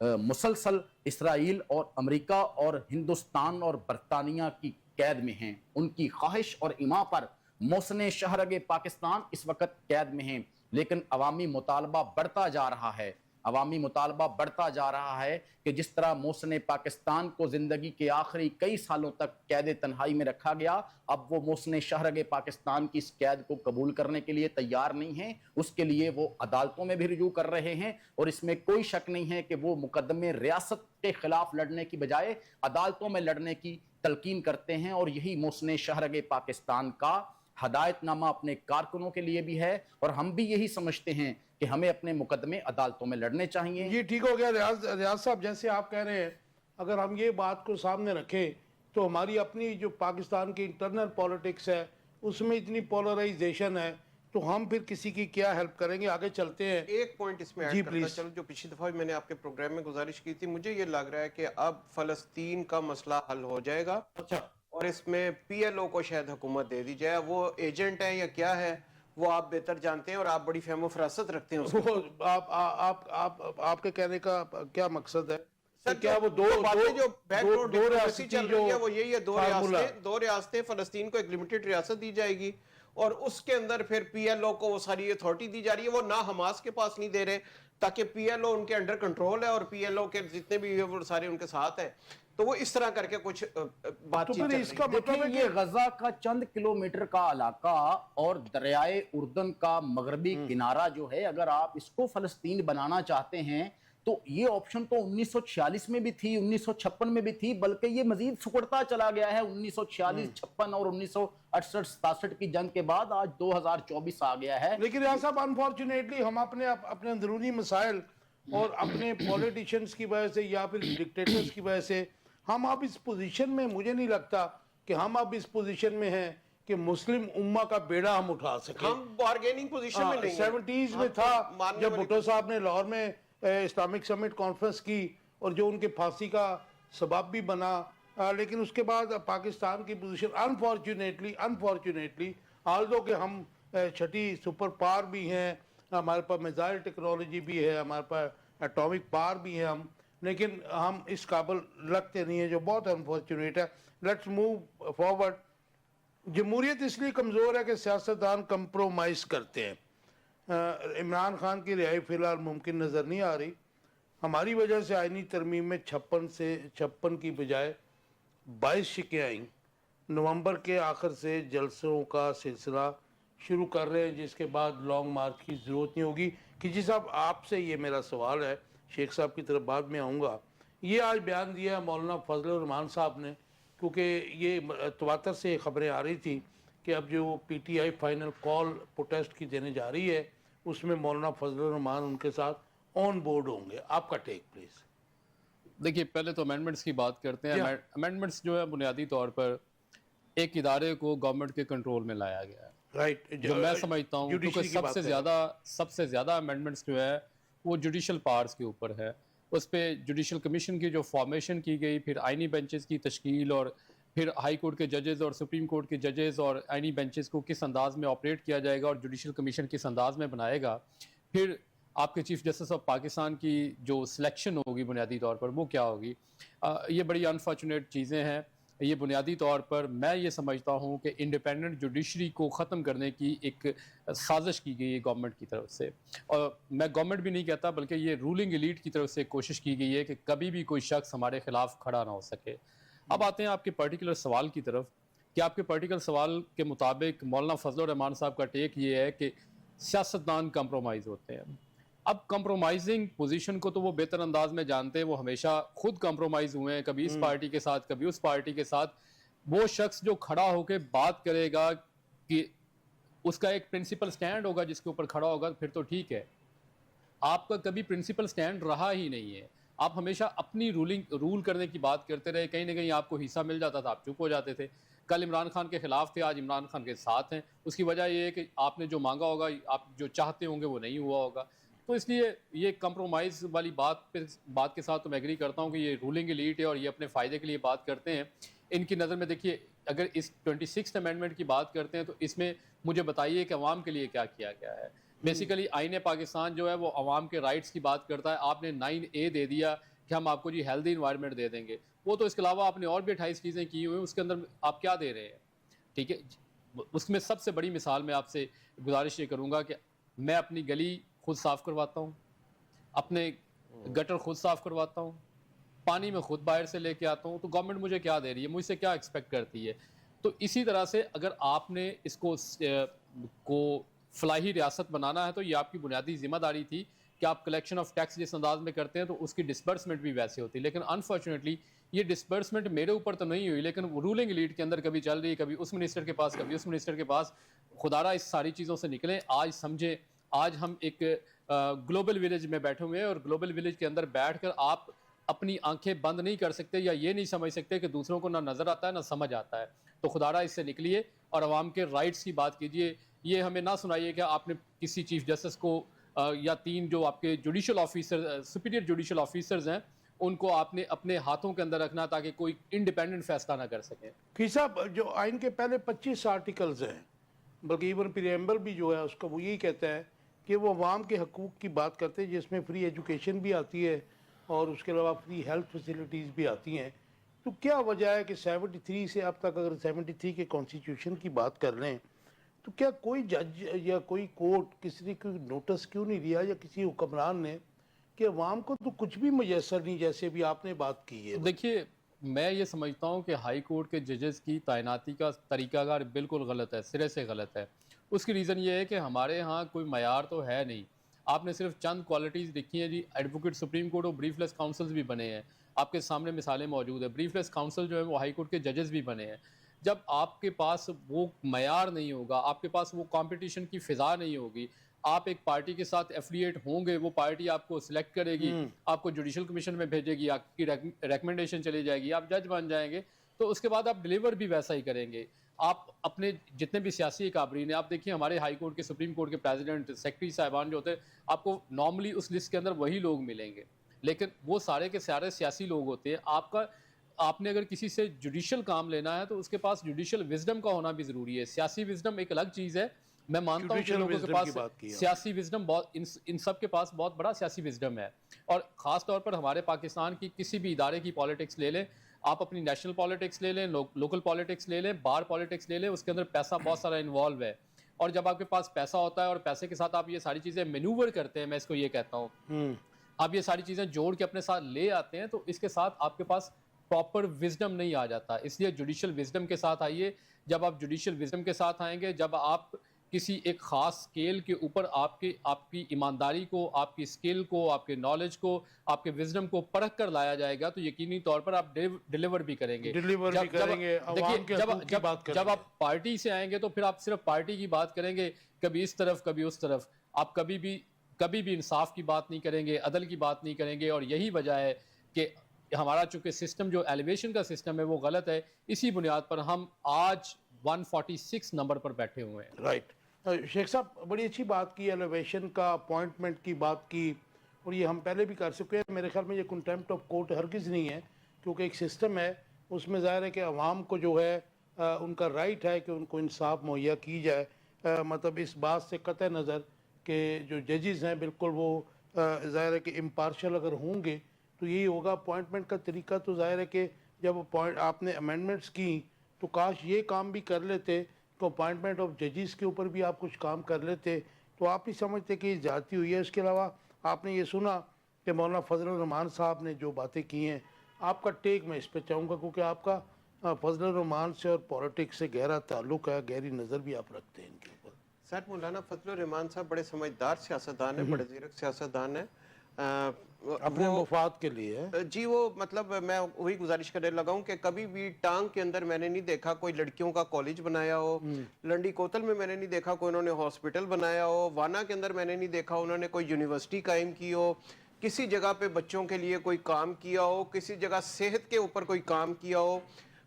مسلسل اسرائیل اور امریکہ اور ہندوستان اور برطانیہ کی قید میں ہیں. ان کی خواہش اور ایما پر محسن شہرگ پاکستان اس وقت قید میں ہیں، لیکن عوامی مطالبہ بڑھتا جا رہا ہے. عوامی مطالبہ بڑھتا جا رہا ہے کہ جس طرح محسن پاکستان کو زندگی کے آخری کئی سالوں تک قید تنہائی میں رکھا گیا، اب وہ محسن شہرگ پاکستان کی اس قید کو قبول کرنے کے لیے تیار نہیں ہیں. اس کے لیے وہ عدالتوں میں بھی رجوع کر رہے ہیں، اور اس میں کوئی شک نہیں ہے کہ وہ مقدمے ریاست کے خلاف لڑنے کی بجائے عدالتوں میں لڑنے کی تلقین کرتے ہیں. اور یہی محسن شہرگ پاکستان کا ہدایت نامہ اپنے کارکنوں کے لیے بھی ہے، اور ہم بھی یہی سمجھتے ہیں کہ ہمیں اپنے مقدمے عدالتوں میں لڑنے چاہیے. یہ ٹھیک ہو گیا ریاض صاحب، جیسے آپ کہہ رہے ہیں، اگر ہم یہ بات کو سامنے رکھیں تو ہماری اپنی جو پاکستان کی انٹرنل پولیٹکس ہے اس میں اتنی پولرائزیشن ہے، تو ہم پھر کسی کی کیا ہیلپ کریں گے؟ آگے چلتے ہیں. ایک پوائنٹ اس میں ایڈ کرتا چلو، جو پچھلی دفعہ میں نے آپ کے پروگرام میں گزارش کی تھی، مجھے یہ لگ رہا ہے کہ اب فلسطین کا مسئلہ حل ہو جائے گا، اور اس میں پی ایل او کو شاید حکومت دے دی جائے. وہ ایجنٹ ہے یا کیا ہے وہ آپ بہتر جانتے ہیں، اور آپ بڑی فہم و فراست رکھتے ہیں اس کو. آپ کے کہنے کا کیا مقصد ہے؟ کیا وہ دو باتیں جو بیک ڈور ڈپلومیسی چل رہی ہے وہ یہی ہے، دو ریاستیں، فلسطین کو ایک لمیٹڈ ریاست دی جائے گی، اور اس کے اندر پھر پی ایل او کو وہ ساری اتھارٹی دی جا رہی ہے. وہ نہ حماس کے پاس نہیں دے رہے تاکہ پی ایل او ان کے انڈر کنٹرول ہے، اور پی ایل او کے جتنے بھی وہ سارے ان کے ساتھ ہیں. تو وہ اس طرح کر کے کچھ بات چیت چل رہی ہے. دیکھیں یہ غزہ کا چند کلومیٹر کا علاقہ اور دریائے اردن کا مغربی کنارہ جو ہے، اگر آپ اس کو فلسطین بنانا چاہتے ہیں تو یہ آپشن تو 1946 میں بھی تھی، 1956 میں بھی تھی، بلکہ یہ مزید سکڑتا چلا گیا ہے. 1946 56 اور 1968 67 کی جنگ کے بعد آج 2024 آ گیا ہے. لیکن ریاض صاحب انفارچونیٹلی ہم اپنے اندرونی مسائل اور اپنے پولیٹیشنز کی وجہ سے یا پھر ڈکٹیٹرز کی وجہ سے ہم اب اس پوزیشن میں، مجھے نہیں لگتا کہ ہم اب اس پوزیشن میں ہیں کہ مسلم امہ کا بیڑا ہم اٹھا سکیں. ہم بارگیننگ پوزیشن میں نہیں ہیں. 70s میں تھا جب بھٹو صاحب نے لاہور میں اسلامک سمٹ کانفرنس کی، اور جو ان کے پھانسی کا سبب بھی بنا، لیکن اس کے بعد پاکستان کی پوزیشن انفارچونیٹلی آلدو کہ ہم چھٹی سپر پاور بھی ہیں، ہمارے پاس میزائل ٹیکنالوجی بھی ہے، ہمارے پاس ایٹامک پاور بھی ہے، لیکن ہم اس قابل لگتے نہیں ہیں، جو بہت انفارچونیٹ ہے. Let's move forward. جمہوریت اس لیے کمزور ہے کہ سیاستدان کمپرومائز کرتے ہیں. عمران خان کی رہائی فی الحال ممکن نظر نہیں آ رہی. ہماری وجہ سے آئینی ترمیم میں 56 کی بجائے 22 شکیں آئیں. نومبر کے آخر سے جلسوں کا سلسلہ شروع کر رہے ہیں، جس کے بعد لانگ مارچ کی ضرورت نہیں ہوگی. کسی صاحب آپ سے یہ میرا سوال ہے، شیخ صاحب کی طرف بعد میں آؤں گا. یہ آج بیان دیا ہے مولانا فضل الرحمان صاحب نے، کیونکہ یہ تواتر سے خبریں آ رہی تھی کہ اب جو P T I final call protest کی دینے جا رہی ہے، اس میں مولانا فضل الرحمان ان کے ساتھ آن بورڈ ہوں گے. آپ کا ٹیک پلیز. دیکھیے پہلے تو امینڈمنٹس کی بات کرتے ہیں. امینڈمنٹس جو ہے بنیادی طور پر ایک ادارے کو گورنمنٹ کے کنٹرول میں لایا گیا ہے. رائٹ. جو میں سمجھتا ہوں کیونکہ سب سے زیادہ امینڈمنٹس جو ہے وہ جوڈیشل پاورز کے اوپر ہے. اس پہ جوڈیشل کمیشن کی جو فارمیشن کی گئی، پھر آئینی بینچز کی تشکیل، اور پھر ہائی کورٹ کے ججز اور سپریم کورٹ کے ججز اور آئینی بینچز کو کس انداز میں آپریٹ کیا جائے گا، اور جوڈیشل کمیشن کس انداز میں بنائے گا. پھر آپ کے چیف جسٹس آف پاکستان کی جو سلیکشن ہوگی بنیادی طور پر وہ کیا ہوگی. یہ بڑی انفارچونیٹ چیزیں ہیں. یہ بنیادی طور پر میں یہ سمجھتا ہوں کہ انڈیپینڈنٹ جوڈیشری کو ختم کرنے کی ایک سازش کی گئی ہے گورنمنٹ کی طرف سے. اور میں گورنمنٹ بھی نہیں کہتا بلکہ یہ رولنگ ایلیٹ کی طرف سے کوشش کی گئی ہے کہ کبھی بھی کوئی شخص ہمارے خلاف کھڑا نہ ہو سکے. اب آتے ہیں آپ کے پرٹیکولر سوال کی طرف کہ آپ کے پرٹیکولر سوال کے مطابق مولانا فضل الرحمان صاحب کا ٹیک یہ ہے کہ سیاستدان کمپرومائز ہوتے ہیں. اب کمپرومائزنگ پوزیشن کو تو وہ بہتر انداز میں جانتے ہیں، وہ ہمیشہ خود کمپرومائز ہوئے ہیں، کبھی اس پارٹی کے ساتھ کبھی اس پارٹی کے ساتھ. وہ شخص جو کھڑا ہو کے بات کرے گا کہ اس کا ایک پرنسپل سٹینڈ ہوگا جس کے اوپر کھڑا ہوگا، پھر تو ٹھیک ہے. آپ کا کبھی پرنسپل سٹینڈ رہا ہی نہیں ہے. آپ ہمیشہ اپنی رول کرنے کی بات کرتے رہے. کہیں نہ کہیں آپ کو حصہ مل جاتا تھا، آپ چپ ہو جاتے تھے. کل عمران خان کے خلاف تھے، آج عمران خان کے ساتھ ہیں. اس کی وجہ یہ ہے کہ آپ نے جو مانگا ہوگا، آپ جو چاہتے ہوں گے وہ نہیں ہوا ہوگا. تو اس لیے یہ کمپرومائز والی بات کے ساتھ تو میں ایگری کرتا ہوں کہ یہ رولنگ ایلیٹ ہے اور یہ اپنے فائدے کے لیے بات کرتے ہیں. ان کی نظر میں دیکھیے اگر اس 26 امینڈمنٹ کی بات کرتے ہیں تو اس میں مجھے بتائیے کہ عوام کے لیے کیا کیا گیا ہے. بیسیکلی آئین پاکستان جو ہے وہ عوام کے رائٹس کی بات کرتا ہے. آپ نے 9A دے دیا کہ ہم آپ کو جی ہیلدی انوائرمنٹ دے دیں گے. وہ تو اس کے علاوہ آپ نے اور بھی 28 چیزیں کی ہوئی ہیں, اس کے اندر آپ کیا دے رہے ہیں؟ ٹھیک ہے, اس میں سب سے بڑی مثال میں آپ سے گزارش یہ کروں گا کہ میں اپنی گلی خود صاف کرواتا ہوں, اپنے گٹر خود صاف کرواتا ہوں, پانی میں خود باہر سے لے کے آتا ہوں, تو گورنمنٹ مجھے کیا دے رہی ہے, مجھ سے کیا ایکسپیکٹ کرتی ہے؟ تو اسی طرح سے اگر آپ نے اس کو فلاحی ریاست بنانا ہے تو یہ آپ کی بنیادی ذمہ داری تھی کہ آپ کلیکشن آف ٹیکس جس انداز میں کرتے ہیں تو اس کی ڈسبرسمنٹ بھی ویسے ہوتی ہے. لیکن انفارچونیٹلی یہ ڈسبرسمنٹ میرے اوپر تو نہیں ہوئی, لیکن رولنگ ایلیٹ کے اندر کبھی چل رہی ہے, کبھی اس منسٹر کے پاس, کبھی اس منسٹر کے پاس. خدا را اس ساری چیزوں سے نکلیں. آج سمجھیں, آج ہم ایک گلوبل ولیج میں بیٹھے ہوئے ہیں, اور گلوبل ولیج کے اندر بیٹھ کر آپ اپنی آنکھیں بند نہیں کر سکتے یا یہ نہیں سمجھ سکتے کہ دوسروں کو نہ نظر آتا ہے نہ سمجھ آتا ہے. تو خدا را اس سے نکلیے اور عوام کے رائٹس کی بات کیجیے. یہ ہمیں نہ سنائیے کہ آپ نے کسی چیف جسٹس کو یا 3 جو آپ کے judicial officer, superior judicial officers ہیں, ان کو آپ نے اپنے ہاتھوں کے اندر رکھنا تاکہ کوئی انڈیپینڈنٹ فیصلہ نہ کر سکیں. فی صاحب, جو آئین کے پہلے 25 آرٹیکلز ہیں, بلکہ ایون پریمبل بھی جو ہے اس کا وہ یہی کہتا ہے کہ وہ عوام کے حقوق کی بات کرتے ہیں, جس میں فری ایجوکیشن بھی آتی ہے اور اس کے علاوہ فری ہیلتھ فیسلٹیز بھی آتی ہیں. تو کیا وجہ ہے کہ 73 سے اب تک, اگر 73 کے کانسٹیٹیوشن کی بات کر لیں, تو کیا کوئی جج یا کوئی کورٹ کسی کو نوٹس کیوں نہیں دیا, یا کسی حکمران نے, کہ عوام کو تو کچھ بھی میسر نہیں, جیسے بھی آپ نے بات کی ہے؟ دیکھیے, میں یہ سمجھتا ہوں کہ ہائی کورٹ کے ججز کی تعیناتی کا طریقہ کار بالکل غلط ہے, سرے سے غلط ہے. اس کی ریزن یہ ہے کہ ہمارے ہاں کوئی معیار تو ہے نہیں. آپ نے صرف چند کوالٹیز دیکھی ہیں جی. ایڈوکیٹ سپریم کورٹ اور بریف لیس کاؤنسلز بھی بنے ہیں, آپ کے سامنے مثالیں موجود ہیں. بریف لیس کاؤنسل جو ہے وہ ہائی کورٹ کے ججز بھی بنے ہیں. جب آپ کے پاس وہ معیار نہیں ہوگا, آپ کے پاس وہ کمپٹیشن کی فضا نہیں ہوگی, آپ ایک پارٹی کے ساتھ ایفیلیٹ ہوں گے, وہ پارٹی آپ کو سلیکٹ کرے گی, آپ کو جوڈیشل کمیشن میں بھیجے گی, آپ کی ریکمنڈیشن چلی جائے گی, آپ جج بن جائیں گے, تو اس کے بعد آپ ڈیلیور بھی ویسا ہی کریں گے. آپ اپنے جتنے بھی سیاسی اکابرین ہیں, آپ دیکھیے ہمارے ہائی کورٹ کے, سپریم کورٹ کے پریزیڈنٹ, سیکرٹری صاحبان جو ہوتے ہیں, آپ کو نارملی اس لسٹ کے اندر وہی لوگ ملیں گے, لیکن وہ سارے کے سارے سیاسی لوگ ہوتے ہیں. آپ نے اگر کسی سے جوڈیشل کام لینا ہے تو اس کے پاس جوڈیشل وزڈم کا ہونا بھی ضروری ہے. سیاسی وزڈم ایک الگ چیز ہے, میں مانتا ہوں کہ لوگوں کے پاس سیاسی وزڈم بہت, ان سب کے پاس بہت بڑا سیاسی وزڈم ہے. اور خاص طور پر ہمارے پاکستان کی کسی بھی ادارے کی پالیٹکس لے لیں, آپ اپنی نیشنل پالیٹکس لے لیں, لوکل پالیٹکس لے لیں, بار پالیٹکس لے لیں, اس کے اندر پیسہ بہت سارا انوالو ہے. اور جب آپ کے پاس پیسہ ہوتا ہے اور پیسے کے ساتھ آپ یہ ساری چیزیں مینوور کرتے ہیں, میں اس کو یہ کہتا ہوں, آپ یہ ساری چیزیں جوڑ کے اپنے ساتھ لے آتے ہیں, تو اس کے ساتھ آپ کے پاس پراپر وزڈم نہیں آ جاتا. اس لیے جوڈیشل وزڈم کے ساتھ آئیے. جب آپ جوڈیشل وزڈم کے ساتھ آئیں گے, جب آپ کسی ایک خاص سکیل کے اوپر آپ کی ایمانداری کو, آپ کی سکل کو, آپ کے نالج کو, آپ کے وزڈم کو پرکھ کر لایا جائے گا, تو یقینی طور پر آپ ڈیلیور بھی کریں گے. جب آپ پارٹی سے آئیں گے تو پھر آپ صرف پارٹی کی بات کریں گے, کبھی اس طرف کبھی اس طرف, آپ کبھی بھی انصاف کی بات نہیں کریں گے, عدل کی بات نہیں کریں گے. اور یہی وجہ ہے کہ ہمارا چونکہ سسٹم جو ایلیویشن کا سسٹم ہے وہ غلط ہے. اسی بنیاد پر ہم آج 146 نمبر پر بیٹھے ہوئے ہیں. رائٹ. شیخ صاحب, بڑی اچھی بات کی, ایلیویشن کا, اپوائنٹمنٹ کی بات کی, اور یہ ہم پہلے بھی کر سکتے ہیں. میرے خیال میں یہ کنٹیمپٹ آف کورٹ ہرگز نہیں ہے, کیونکہ ایک سسٹم ہے, اس میں ظاہر ہے کہ عوام کو جو ہے ان کا رائٹ ہے کہ ان کو انصاف مہیا کی جائے. مطلب اس بات سے قطع نظر کہ جو ججز ہیں بالکل وہ ظاہر ہے کہ امپارشل اگر ہوں گے تو یہی ہوگا. اپوائنٹمنٹ کا طریقہ تو ظاہر ہے کہ جب آپ نے امینڈمنٹس کی تو کاش یہ کام بھی کر لیتے, تو اپوائنٹمنٹ آف ججز کے اوپر بھی آپ کچھ کام کر لیتے, تو آپ ہی سمجھتے کہ یہ زیادتی ہوئی ہے. اس کے علاوہ آپ نے یہ سنا کہ مولانا فضل الرحمان صاحب نے جو باتیں کی ہیں, آپ کا ٹیک میں اس پہ چاہوں گا, کیونکہ آپ کا فضل الرحمان سے اور پولیٹکس سے گہرا تعلق ہے, گہری نظر بھی آپ رکھتے ہیں ان کے اوپر. سر, مولانا فضل الرحمان صاحب بڑے سمجھدار سیاستدان ہیں, بڑے زیرک سیاستدان ہیں. اپنے مفاد کے لیے جی, وہ مطلب میں وہی گزارش کرنے لگا ہوں کہ کبھی بھی ٹانگ کے اندر میں نے نہیں دیکھا کوئی لڑکیوں کا کالج بنایا ہو, لنڈی کوتل میں نے نہیں دیکھا کوئی انہوں نے ہاسپٹل بنایا ہو, وانا کے اندر میں نے نہیں دیکھا انہوں نے کوئی یونیورسٹی قائم کی ہو, کسی جگہ پہ بچوں کے لیے کوئی کام کیا ہو, کسی جگہ صحت کے اوپر کوئی کام کیا ہو.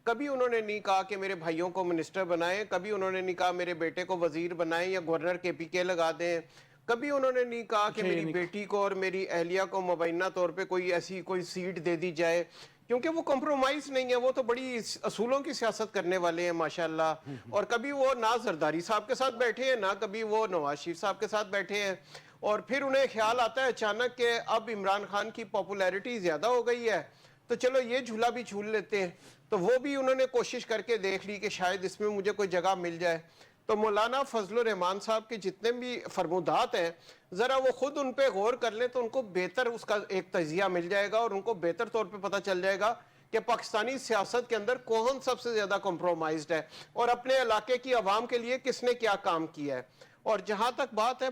کبھی انہوں نے نہیں کہا کہ میرے بھائیوں کو منسٹر بنائیں, کبھی انہوں نے نہیں کہا میرے بیٹے کو وزیر بنائیں یا گورنر KPK لگا دیں, کبھی انہوں نے نہیں کہا کہ میری بیٹی کو اور میری اہلیہ کو مبینہ طور پہ کوئی ایسی کوئی سیٹ دے دی جائے کیونکہ وہ کمپرومائز نہیں ہے, وہ تو بڑی اصولوں کی سیاست کرنے والے ہیں ماشاءاللہ, اور کبھی وہ نہ زرداری صاحب کے ساتھ بیٹھے ہیں نہ کبھی وہ نواز شریف صاحب کے ساتھ بیٹھے ہیں, اور پھر انہیں خیال آتا ہے اچانک کہ اب عمران خان کی پاپولیرٹی زیادہ ہو گئی ہے تو چلو یہ جھولا بھی جھول لیتے ہیں, تو وہ بھی انہوں نے کوشش کر کے دیکھ لی کہ شاید اس میں مجھے کوئی جگہ مل جائے. تو مولانا فضل الرحمان صاحب کے جتنے بھی فرمودات ہیں ذرا وہ خود ان پہ غور کر لیں تو ان کو بہتر اس کا ایک تجزیہ مل جائے گا, اور ان کو بہتر طور پہ پتہ چل جائے گا کہ پاکستانی سیاست کے اندر کون سب سے زیادہ کمپرومائزڈ ہے اور اپنے علاقے کی عوام کے لیے کس نے کیا کام کیا ہے. اور جہاں تک بات ہے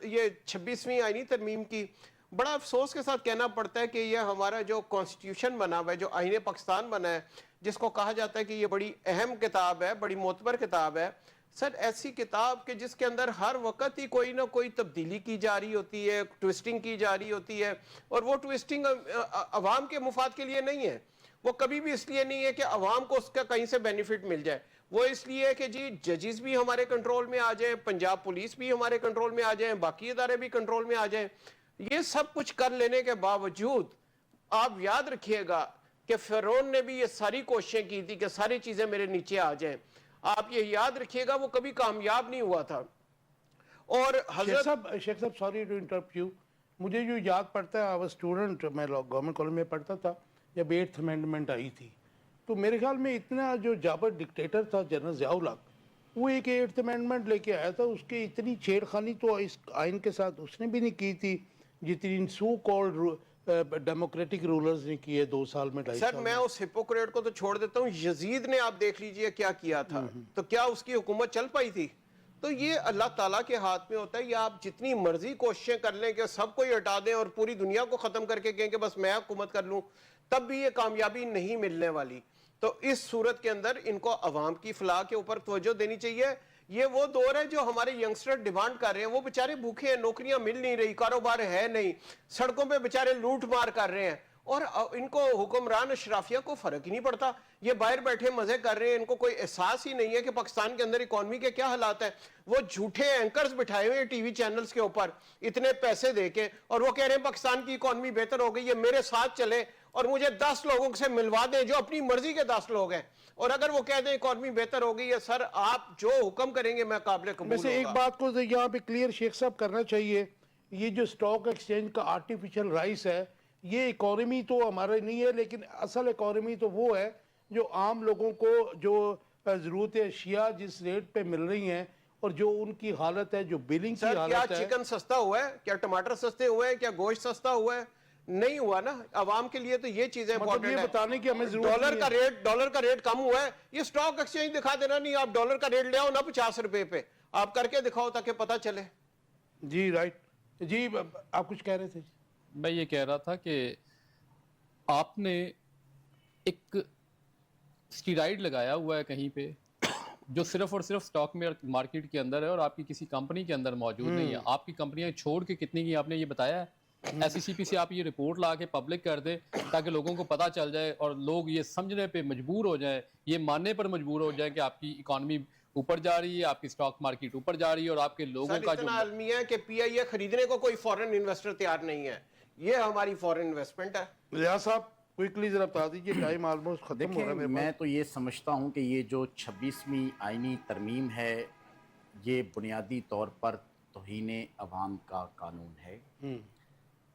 یہ 26ویں آئینی ترمیم کی, بڑا افسوس کے ساتھ کہنا پڑتا ہے کہ یہ ہمارا جو کانسٹیٹیوشن بنا ہوا ہے, جو آئین پاکستان بنا ہے, جس کو کہا جاتا ہے کہ یہ بڑی اہم کتاب ہے, بڑی معتبر کتاب ہے, سر ایسی کتاب کہ جس کے اندر ہر وقت ہی کوئی نہ کوئی تبدیلی کی جا رہی ہوتی ہے, ٹویسٹنگ کی جا رہی ہوتی ہے, اور وہ ٹویسٹنگ عوام کے مفاد کے لیے نہیں ہے, وہ کبھی بھی اس لیے نہیں ہے کہ عوام کو اس کا کہیں سے بینیفٹ مل جائے, وہ اس لیے ہے کہ جی ججز بھی ہمارے کنٹرول میں آ جائیں, پنجاب پولیس بھی ہمارے کنٹرول میں آ جائیں, باقی ادارے بھی کنٹرول میں آ جائیں. یہ سب کچھ کر لینے کے باوجود آپ یاد رکھیے گا کہ فرعون نے بھی یہ ساری کوششیں کی تھی کہ ساری چیزیں میرے نیچے آ جائیں, آپ یہ یاد رکھیے گا وہ کبھی کامیاب نہیں ہوا تھا. اور شیخ صاحب سوری ٹو انٹرپٹ یو, مجھے جو یاد پڑتا ہے, آئی واز اسٹوڈنٹ, میں گورنمنٹ کالج میں پڑھتا تھا جب 8th امینڈمنٹ آئی تھی, تو میرے خیال میں اتنا جو جابر ڈکٹیٹر تھا جنرل ضیاء الحق, وہ ایک 8th امینڈمنٹ لے کے آیا تھا, اس کے اتنی چھیڑ خانی تو اس آئین کے ساتھ اس نے بھی نہیں کی تھی جتنی سو کالڈ ڈیموکریٹک رولرز نے کی ہے 2 سال میں 2.5 سر سال میں اس ہپوکریٹ کو تو چھوڑ دیتا ہوں, یزید نے آپ دیکھ لیجئے کیا کیا تھا, تو کیا اس کی حکومت چل پائی تھی؟ تو یہ اللہ تعالیٰ کے ہاتھ میں ہوتا ہے, یا آپ جتنی مرضی کوششیں کر لیں کہ سب کو ہٹا دیں اور پوری دنیا کو ختم کر کے کہیں کہ بس میں حکومت کر لوں, تب بھی یہ کامیابی نہیں ملنے والی. تو اس صورت کے اندر ان کو عوام کی فلاح کے اوپر توجہ دینی چاہیے. یہ وہ دور ہے جو ہمارے ینگسٹر ڈیمانڈ کر رہے ہیں, وہ بےچارے بھوکے ہیں, نوکریاں مل نہیں رہی, کاروبار ہے نہیں, سڑکوں پہ بےچارے لوٹ مار کر رہے ہیں, اور ان کو حکمران اشرافیہ کو فرق ہی نہیں پڑتا, یہ باہر بیٹھے مزے کر رہے ہیں, ان کو کوئی احساس ہی نہیں ہے کہ پاکستان کے اندر اکانومی کے کیا حالات ہیں. وہ جھوٹے اینکرز بٹھائے ہوئے ہیں ٹی وی چینلز کے اوپر اتنے پیسے دے کے, اور وہ کہہ رہے ہیں پاکستان کی اکانومی بہتر ہو گئی ہے, میرے ساتھ چلے اور مجھے 10 لوگوں سے ملوا دیں جو اپنی مرضی کے 10 لوگ ہیں, اور اگر وہ کہہ دیں اکانومی بہتر ہو گئی ہے, سر آپ جو حکم کریں گے میں قابل قبول ویسے ایک ہوگا. بات کو یہاں پہ کلیئر شیخ صاحب کرنا چاہیے, یہ جو سٹاک ایکسچینج کا آرٹیفیشل رائس ہے, یہ اکانومی تو ہمارا نہیں ہے, لیکن اصل اکانومی تو وہ ہے جو عام لوگوں کو جو ضرورت اشیاء جس ریٹ پہ مل رہی ہیں اور جو ان کی حالت ہے, جو بلنگ کی سر کیا حالت ہے. چکن سستا ہوا ہے, کیا ٹماٹر سستے ہوئے ہیں, کیا گوشت سستا ہوا ہے؟ نہیں ہوا نا. عوام کے لیے تو یہ چیزیں مطلب امپورٹنٹ یہ ہیں. بتانے کی ہمیں ضرورت نہیں ہے. ڈالر کا ریٹ کم ہوا ہے, یہ سٹاک ایکسچینج دکھا دینا, نہیں آپ ڈالر کا ریٹ لے آؤ نا 50 روپے پہ, آپ کر کے دکھاؤ تاکہ پتہ چلے. جی رائٹ, جی آپ کچھ کہہ رہے تھے. میں یہ کہہ رہا تھا کہ آپ نے ایک اسٹیرائڈ لگایا ہوا ہے کہیں پہ جو صرف اور صرف سٹاک مارکیٹ کے اندر ہے اور آپ کی کسی کمپنی کے اندر موجود نہیں ہے. آپ کی کمپنیاں چھوڑ کے کتنی کی آپ نے یہ بتایا ہے؟ ایس سی سی پی سے آپ یہ رپورٹ لا کے پبلک کر دیں تاکہ لوگوں کو پتہ چل جائے اور لوگ یہ سمجھنے پہ مجبور ہو جائیں, یہ ماننے پر مجبور ہو جائیں کہ آپ کی اکانومی اوپر جا رہی ہے, آپ کی سٹاک مارکیٹ اوپر جا رہی ہے, اور آپ کے لوگوں کا جو اتنا عالمی ہے کہ پی آئی اے خریدنے کو کوئی فورن انویسٹر تیار نہیں ہے, یہ ہماری فورن انویسٹمنٹ ہے. ریاض صاحب کوئکلی ذرا بتا دیجیے, ٹائم آلموسٹ ختم ہو رہا ہے. دیکھیں میں تو یہ سمجھتا ہوں کہ یہ جو 26ویں آئینی ترمیم ہے یہ بنیادی طور پر توہین عوام کا قانون ہے.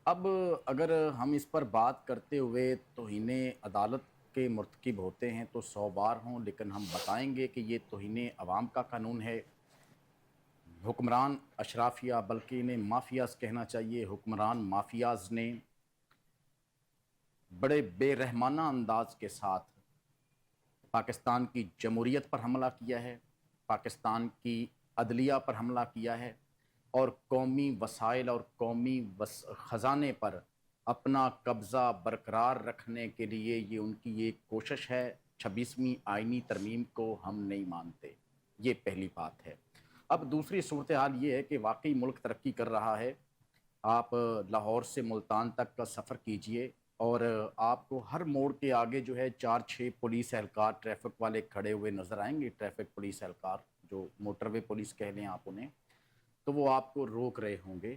اب اگر ہم اس پر بات کرتے ہوئے توہین عدالت کے مرتکب ہوتے ہیں تو 100 بار ہوں, لیکن ہم بتائیں گے کہ یہ توہین عوام کا قانون ہے. حکمران اشرافیہ, بلکہ انہیں مافیاز کہنا چاہیے, حکمران مافیاز نے بڑے بے رحمانہ انداز کے ساتھ پاکستان کی جمہوریت پر حملہ کیا ہے, پاکستان کی عدلیہ پر حملہ کیا ہے, اور قومی وسائل اور قومی خزانے پر اپنا قبضہ برقرار رکھنے کے لیے یہ ان کی ایک کوشش ہے. 26ویں آئینی ترمیم کو ہم نہیں مانتے, یہ پہلی بات ہے. اب دوسری صورتحال یہ ہے کہ واقعی ملک ترقی کر رہا ہے. آپ لاہور سے ملتان تک کا سفر کیجئے اور آپ کو ہر موڑ کے آگے جو ہے 4-6 پولیس اہلکار ٹریفک والے کھڑے ہوئے نظر آئیں گے. ٹریفک پولیس اہلکار, جو موٹر وے پولیس کہہ لیں آپ انہیں, تو وہ آپ کو روک رہے ہوں گے.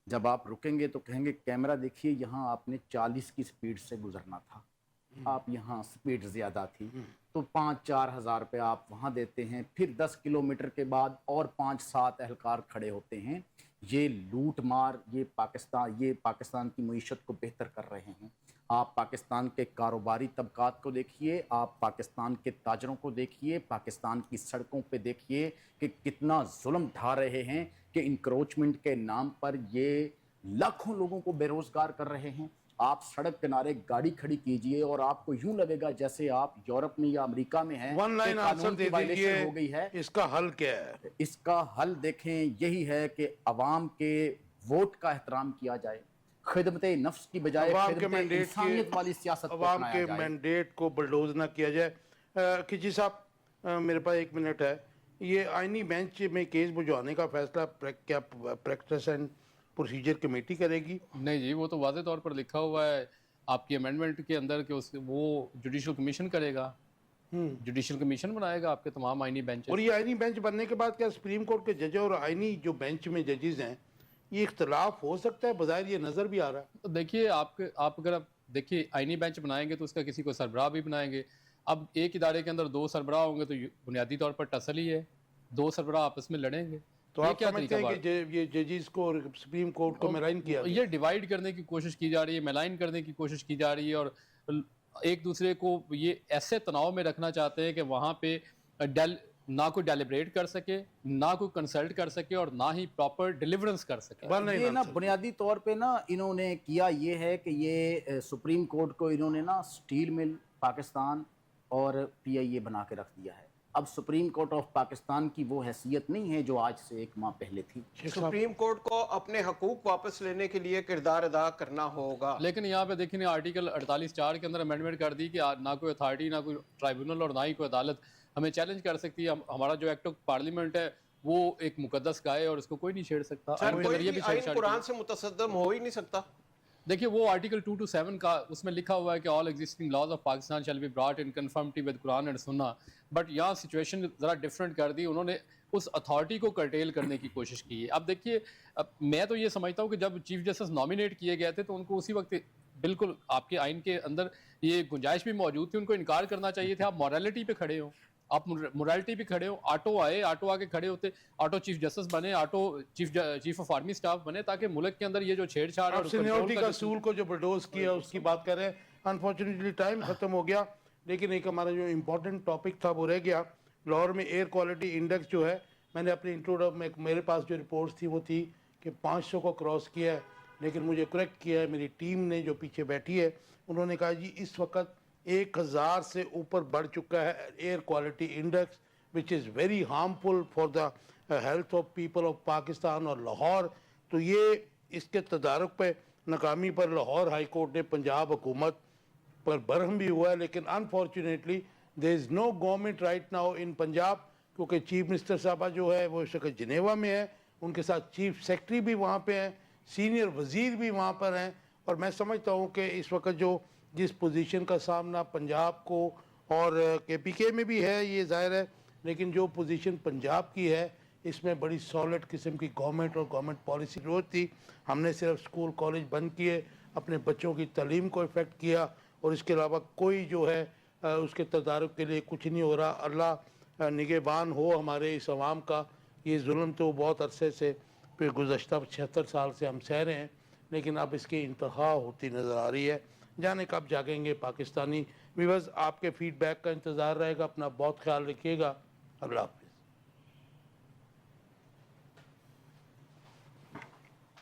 جب آپ رکیں گے تو کہیں گے کیمرہ دیکھیے, یہاں آپ نے 40 کی سپیڈ سے گزرنا تھا. آپ یہاں سپیڈ زیادہ تھی تو 5-4 ہزار روپے آپ وہاں دیتے ہیں، پھر 10 کلومیٹر کے بعد اور 5-7 اہلکار کھڑے ہوتے ہیں. یہ لوٹ مار، یہ پاکستان کی معیشت کو بہتر کر رہے ہیں. آپ پاکستان کے کاروباری طبقات کو دیکھیے، آپ پاکستان کے تاجروں کو دیکھیے، پاکستان کی سڑکوں پہ دیکھیے کہ کتنا ظلم ڈھا رہے ہیں کہ انکروچمنٹ کے نام پر یہ لاکھوں لوگوں کو بے روزگار کر رہے ہیں. آپ سڑک کنارے گاڑی کھڑی کیجئے اور آپ کو یوں لگے گا جیسے آپ یورپ میں یا امریکہ میں ہیں. ون لائن آنسر دے دیجئے ہو گئی ہے. اس کا حل کیا ہے؟ اس کا حل دیکھیں یہی ہے کہ عوام کے ووٹ کا احترام کیا جائے، خدمت نفس کی بجائے خدمت انسانیت والی سیاست کو عوام اپنایا کے جائے. مینڈیٹ کو بلڈوز نہ کیا جائے. کچی صاحب میرے پاس 1 منٹ ہے. یہ آئینی بینچ میں کیس بجھوانے کا فیصلہ کیا پریکٹس اینڈ پروسیجر کمیٹی کرے گی؟ نہیں جی، وہ تو واضح طور پر لکھا ہوا ہے آپ کی امینڈمنٹ کے اندر کہ وہ جوڈیشل کمیشن کرے گا، جوڈیشل کمیشن بنائے گا آپ کے تمام آئینی بینچ. اور یہ آئینی بینچ بننے کے بعد کیا سپریم کورٹ کے جج اور آئینی جو بینچ میں ججز ہیں یہ اختلاف ہو سکتا ہے؟ بظاہر یہ نظر بھی آ رہا ہے. تو دیکھیے آپ اگر دیکھیے آئینی بینچ بنائیں گے تو اس کا کسی کو سربراہ بھی بنائیں گے. اب ایک ادارے کے اندر 2 سربراہ ہوں گے تو بنیادی طور پر ٹسل ہی ہے، 2 سربراہ آپس میں لڑیں گے. تو آپ سمجھتے ہیں کہ یہ ججز کو اور سپریم کورٹ کو ملائن کیا گیا؟ یہ ڈیوائیڈ کرنے کی کوشش کی جا رہی ہے، ملائن کرنے کی کوشش کی جا رہی ہے، اور ایک دوسرے کو یہ ایسے تناؤ میں رکھنا چاہتے ہیں کہ وہاں پہ نہ کوئی ڈیلیبریٹ کر سکے، نہ کوئی کنسلٹ کر سکے، اور نہ ہی پراپر ڈیلیورنس کر سکے. یہ نا بنیادی طور پہ نا انہوں نے کیا یہ ہے کہ یہ سپریم کورٹ کو انہوں نے نا سٹیل مل پاکستان اور PIA بنا کے رکھ دیا ہے. اب سپریم کورٹ آف پاکستان کی وہ حیثیت نہیں ہے جو آج سے 1 ماہ پہلے تھی. سپریم کورٹ کو اپنے حقوق واپس لینے کے لیے کردار ادا کرنا ہوگا. لیکن یہاں پہ دیکھیں آرٹیکل 48(4) کے اندر امینڈمنٹ کر دی کہ نہ کوئی اتھارٹی، نہ کوئی ٹرائیبونل اور نہ ہی کوئی عدالت ہمیں چیلنج کر سکتی ہے. ہمارا جو ایکٹ آف پارلیمنٹ ہے وہ ایک مقدس گائے اور اس کو کوئی نہیں چھیڑ سکتا. سر کوئی بھی آئین قرآن سے متصدم ہو ہی نہیں سکتا. دیکھیے وہ آرٹیکل 2 to 7 کا اس میں لکھا ہوا ہے کہ all existing laws of Pakistan shall be brought in conformity with Quran and Sunnah. But یہاں سچویشن ذرا ڈفرینٹ کر دی، انہوں نے اس اتھارٹی کو کرٹیل کرنے کی کوشش کی ہے. اب دیکھیے میں تو یہ سمجھتا ہوں کہ جب چیف جسٹس نامینیٹ کیے گئے تھے تو ان کو اسی وقت بالکل آپ کے آئین کے اندر یہ گنجائش بھی موجود تھی، ان کو انکار کرنا چاہیے تھا. آپ مورالٹی پہ کھڑے ہو، آپ مورالٹی پہ کھڑے ہو. آٹو آ کے کھڑے ہوتے، آٹو چیف جسٹس بنے، auto chief of army staff بنے، تاکہ ملک کے اندر یہ جو چھیڑ چھاڑ اور سینیورٹی کا اصول کو جو بلڈوز کیا اس کی بات کر رہے ہیں. انفارچونیٹلی ٹائم ختم ہو گیا، لیکن ایک ہمارا جو امپورٹنٹ ٹاپک تھا وہ رہ گیا. لاہور میں ایئر کوالٹی انڈیکس جو ہے، میں نے اپنے انٹروڈکٹ میں میرے پاس جو رپورٹس تھی وہ تھی کہ 500 کو کراس کیا ہے، لیکن مجھے کریکٹ کیا ہے میری ٹیم نے جو پیچھے بیٹھی ہے. انہوں نے کہا جی اس وقت 1000 سے اوپر بڑھ چکا ہے air quality index which is very harmful for the health of people of Pakistan اور لاہور. تو یہ اس کے تدارک پہ ناکامی پر لاہور ہائی کورٹ نے پنجاب حکومت پر برہم بھی ہوا ہے. لیکن unfortunately there is no government right now in Punjab, کیونکہ چیف منسٹر صاحبہ جو ہے وہ اس وقت جنیوا میں ہے، ان کے ساتھ چیف سیکٹری بھی وہاں پہ ہیں، سینئر وزیر بھی وہاں پر ہیں. اور میں سمجھتا ہوں کہ اس وقت جس پوزیشن کا سامنا پنجاب کو اور KPK میں بھی ہے یہ ظاہر ہے، لیکن جو پوزیشن پنجاب کی ہے اس میں بڑی سالڈ قسم کی گورنمنٹ اور گورنمنٹ پالیسی ضرورت تھی. ہم نے صرف سکول کالج بند کیے، اپنے بچوں کی تعلیم کو افیکٹ کیا، اور اس کے علاوہ کوئی جو ہے اس کے تدارک کے لیے کچھ نہیں ہو رہا. اللہ نگہبان ہو ہمارے اس عوام کا. یہ ظلم تو بہت عرصے سے پھر گزشتہ 76 سال سے ہم سہ رہے ہیں، لیکن اب اس کی انتہا ہوتی نظر آ رہی ہے. جانے کب جاگیں گے پاکستانی. ویورز آپ کے فیڈ بیک کا انتظار رہے گا. اپنا بہت خیال رکھیے گا. اللہ حافظ.